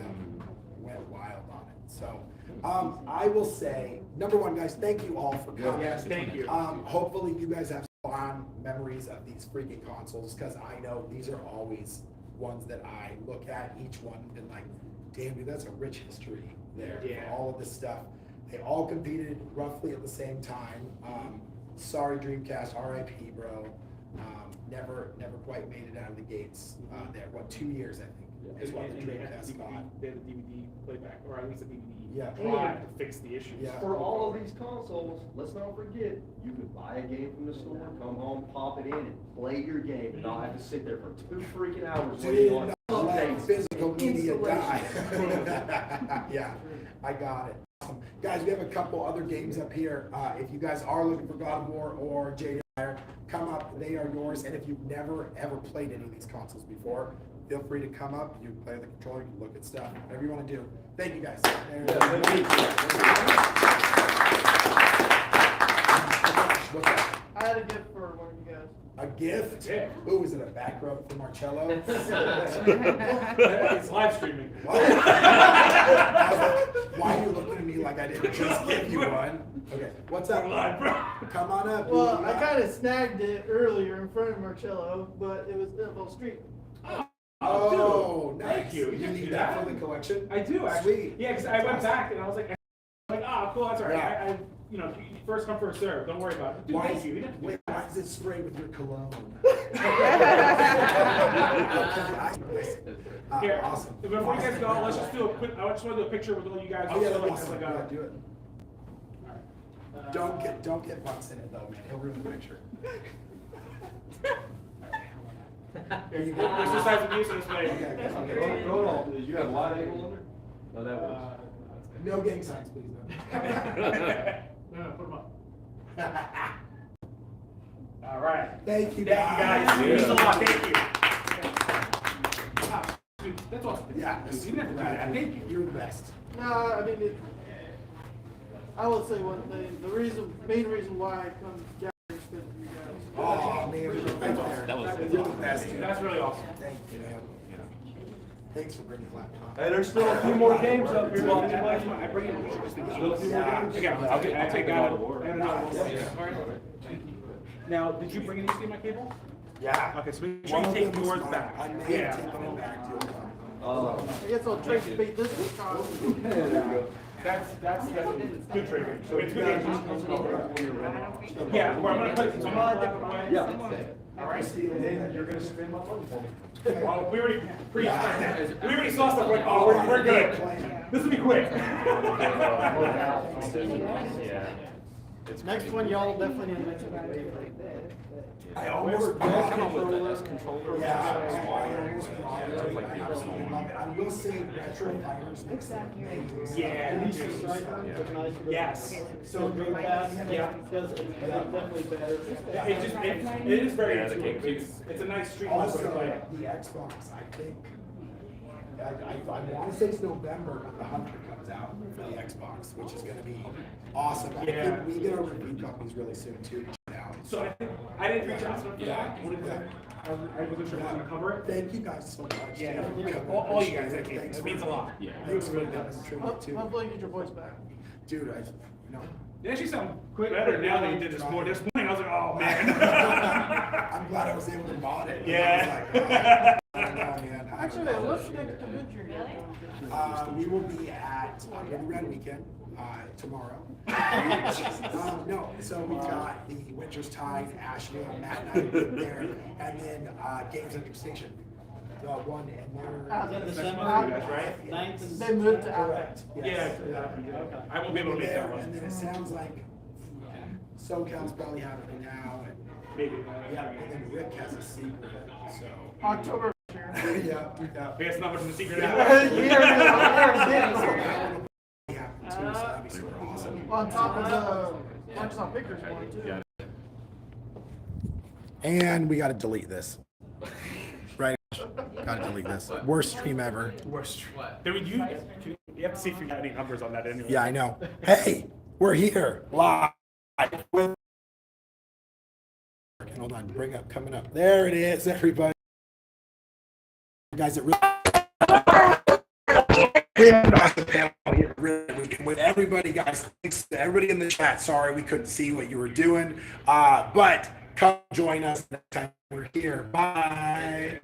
Speaker 1: went wild on it. So, I will say, number one, guys, thank you all for coming.
Speaker 4: Yes, thank you.
Speaker 1: Hopefully you guys have fond memories of these freaking consoles, because I know these are always ones that I look at, each one, and like, damn, dude, that's a rich history there for
Speaker 4: Yeah.
Speaker 1: all of this stuff. They all competed roughly at the same time. Sorry, Dreamcast, RIP, bro. Never quite made it out of the gates there. What, 2 years, I think, is what the
Speaker 4: And they had
Speaker 1: Dreamcast got.
Speaker 4: the DVD playback, or at least a DVD
Speaker 1: Yeah.
Speaker 4: drive to fix the issues.
Speaker 1: Yeah.
Speaker 3: For all of these consoles, let's not forget, you could buy a game from the store, come home, pop it in, and play your game, and not have to sit there for 2 freaking hours waiting on
Speaker 1: Did let
Speaker 3: updates.
Speaker 1: physical media die.
Speaker 3: Installation.
Speaker 1: Yeah, I got it. Awesome. Guys, we have a couple other games up here. If you guys are looking for God of War or Jade Empire, come up. They are yours. And if you've never, ever played any of these consoles before, feel free to come up. You can play the controller, you can look at stuff, whatever you want to do. Thank you, guys. What's up?
Speaker 5: I had a gift for one of you guys.
Speaker 1: A gift?
Speaker 4: Yeah.
Speaker 1: Ooh, is it a back rub for Marcello?
Speaker 4: It's live streaming.
Speaker 1: What? Why are you looking at me like I didn't just give you one? Okay, what's up?
Speaker 4: Live, bro.
Speaker 1: Come on up.
Speaker 5: Well, I kind of snagged it earlier in front of Marcello, but it was Info Street.
Speaker 1: Oh,
Speaker 4: dude.
Speaker 1: nice.
Speaker 4: Thank you. You
Speaker 1: You
Speaker 4: can
Speaker 1: need
Speaker 4: do
Speaker 1: that
Speaker 4: that?
Speaker 1: for the collection?
Speaker 4: I do actually.
Speaker 1: Sweet.
Speaker 4: Yeah, because I went
Speaker 1: That's
Speaker 4: back and I was like, cool, that's all right.
Speaker 1: Yeah.
Speaker 4: I you know, first come, first serve. Don't worry about it. Dude,
Speaker 1: Why
Speaker 4: thank
Speaker 1: is,
Speaker 4: you. You didn't have to do
Speaker 1: wait, why is it sprayed with your cologne?
Speaker 4: Here,
Speaker 1: Awesome.
Speaker 4: before you guys go, let's just do a quick. I just want to do a picture with all you guys.
Speaker 1: Oh yeah,
Speaker 4: just
Speaker 1: that's
Speaker 4: like,
Speaker 1: awesome.
Speaker 4: like
Speaker 1: Yeah, do it. Don't get butts in it though, man. He'll ruin the picture.
Speaker 4: Here you go. Exercise the music this way.
Speaker 1: Okay.
Speaker 3: Throw it on. You got a wide angle under? No, that works.
Speaker 1: No gang signs, please.
Speaker 4: No, put them up. All right.
Speaker 1: Thank you,
Speaker 4: Thank you
Speaker 1: guys.
Speaker 4: guys. It means a lot. Thank you. Wow, dude, that's awesome.
Speaker 1: Yeah,
Speaker 4: You didn't have to do that. Thank you.
Speaker 1: You're the best.
Speaker 5: No, I mean, I will say one thing. The main reason why I come to Gallery is because of you guys.
Speaker 1: Oh man, you're right there.
Speaker 6: That was
Speaker 1: You're the best.
Speaker 4: That's really awesome.
Speaker 1: Thank you, man. Thanks for bringing the laptop.
Speaker 3: And there's still a few more games up here.
Speaker 4: Well, I bring it.
Speaker 3: Still a few more games.
Speaker 4: Okay, I'll take God of War. Now, did you bring any HDMI cable?
Speaker 1: Yeah.
Speaker 4: Okay, so make sure you take yours back.
Speaker 1: I may
Speaker 4: Yeah.
Speaker 1: have taken it back to you.
Speaker 5: I guess I'll try to beat this one.
Speaker 4: That's good trigger. So it's good. Yeah, well, I'm gonna put it tomorrow different way.
Speaker 3: Yeah.
Speaker 4: All right.
Speaker 3: And you're gonna spend my money for me.
Speaker 4: Well, we already saw stuff like, oh, we're good. This will be quick.
Speaker 5: Next one, y'all definitely need to mention.
Speaker 1: I almost bought
Speaker 2: Come on with the S controller.
Speaker 1: Yeah, I almost bought it. I absolutely love it. I will say retro fighters makes it amazing.
Speaker 4: Yeah. Yes.
Speaker 5: So Dreamcast,
Speaker 4: Yeah.
Speaker 5: does it definitely better.
Speaker 4: It is very intuitive. It's a nice street.
Speaker 1: Also, the Xbox, I think, I want to say it's November, but the Hunter comes out for the Xbox, which is going to be awesome. I
Speaker 4: Yeah.
Speaker 1: think we get our review copies really soon too. Now.
Speaker 4: So I didn't reach out to them for that. What is that? I wasn't sure if I was gonna cover it.
Speaker 1: Thank you guys so much.
Speaker 4: Yeah,
Speaker 1: Coming.
Speaker 4: all you guys,
Speaker 1: Appreciate it.
Speaker 4: it means a lot.
Speaker 6: Yeah.
Speaker 1: Thanks for coming and tribute too.
Speaker 5: Hopefully you get your voice back.
Speaker 1: Dude, you know.
Speaker 4: You actually sound better now than you did this morning. This morning I was like, oh man.
Speaker 1: I'm glad I was able to mod it.
Speaker 4: Yeah.
Speaker 1: I was like, I don't know, man.
Speaker 5: Actually, what's next convention you're going to?
Speaker 1: We will be at Red Red Weekend tomorrow. No, so we've got the Winter's Tide, Asheville, Matt and I will be there, and then Games Under Station. The one and
Speaker 5: In
Speaker 1: they're
Speaker 5: December,
Speaker 4: right?
Speaker 5: Ninth and they moved to
Speaker 1: correct.
Speaker 4: Yeah,
Speaker 1: Yes.
Speaker 4: I won't be able to make that
Speaker 1: And then
Speaker 4: one.
Speaker 1: it sounds like SoCal's probably happening now, and
Speaker 4: Maybe.
Speaker 1: yeah, and then Rick has a secret, so.
Speaker 5: October.
Speaker 1: Yeah, yeah.
Speaker 4: I guess not much of a secret
Speaker 1: Yeah.
Speaker 4: now.
Speaker 1: That'd be super awesome.
Speaker 5: On top of the Microsoft Pictures one too.
Speaker 6: Yeah.
Speaker 1: And we gotta delete this. Right? Gotta delete this. Worst stream ever.
Speaker 4: Worst.
Speaker 2: What?
Speaker 4: Dude, you have to see if you got any numbers on that anyway.
Speaker 1: Yeah, I know. Hey, we're here live. Hold on, coming up. There it is, everybody. You guys, it really. With everybody, guys, thanks to everybody in the chat. Sorry we couldn't see what you were doing, but come join us next time we're here. Bye.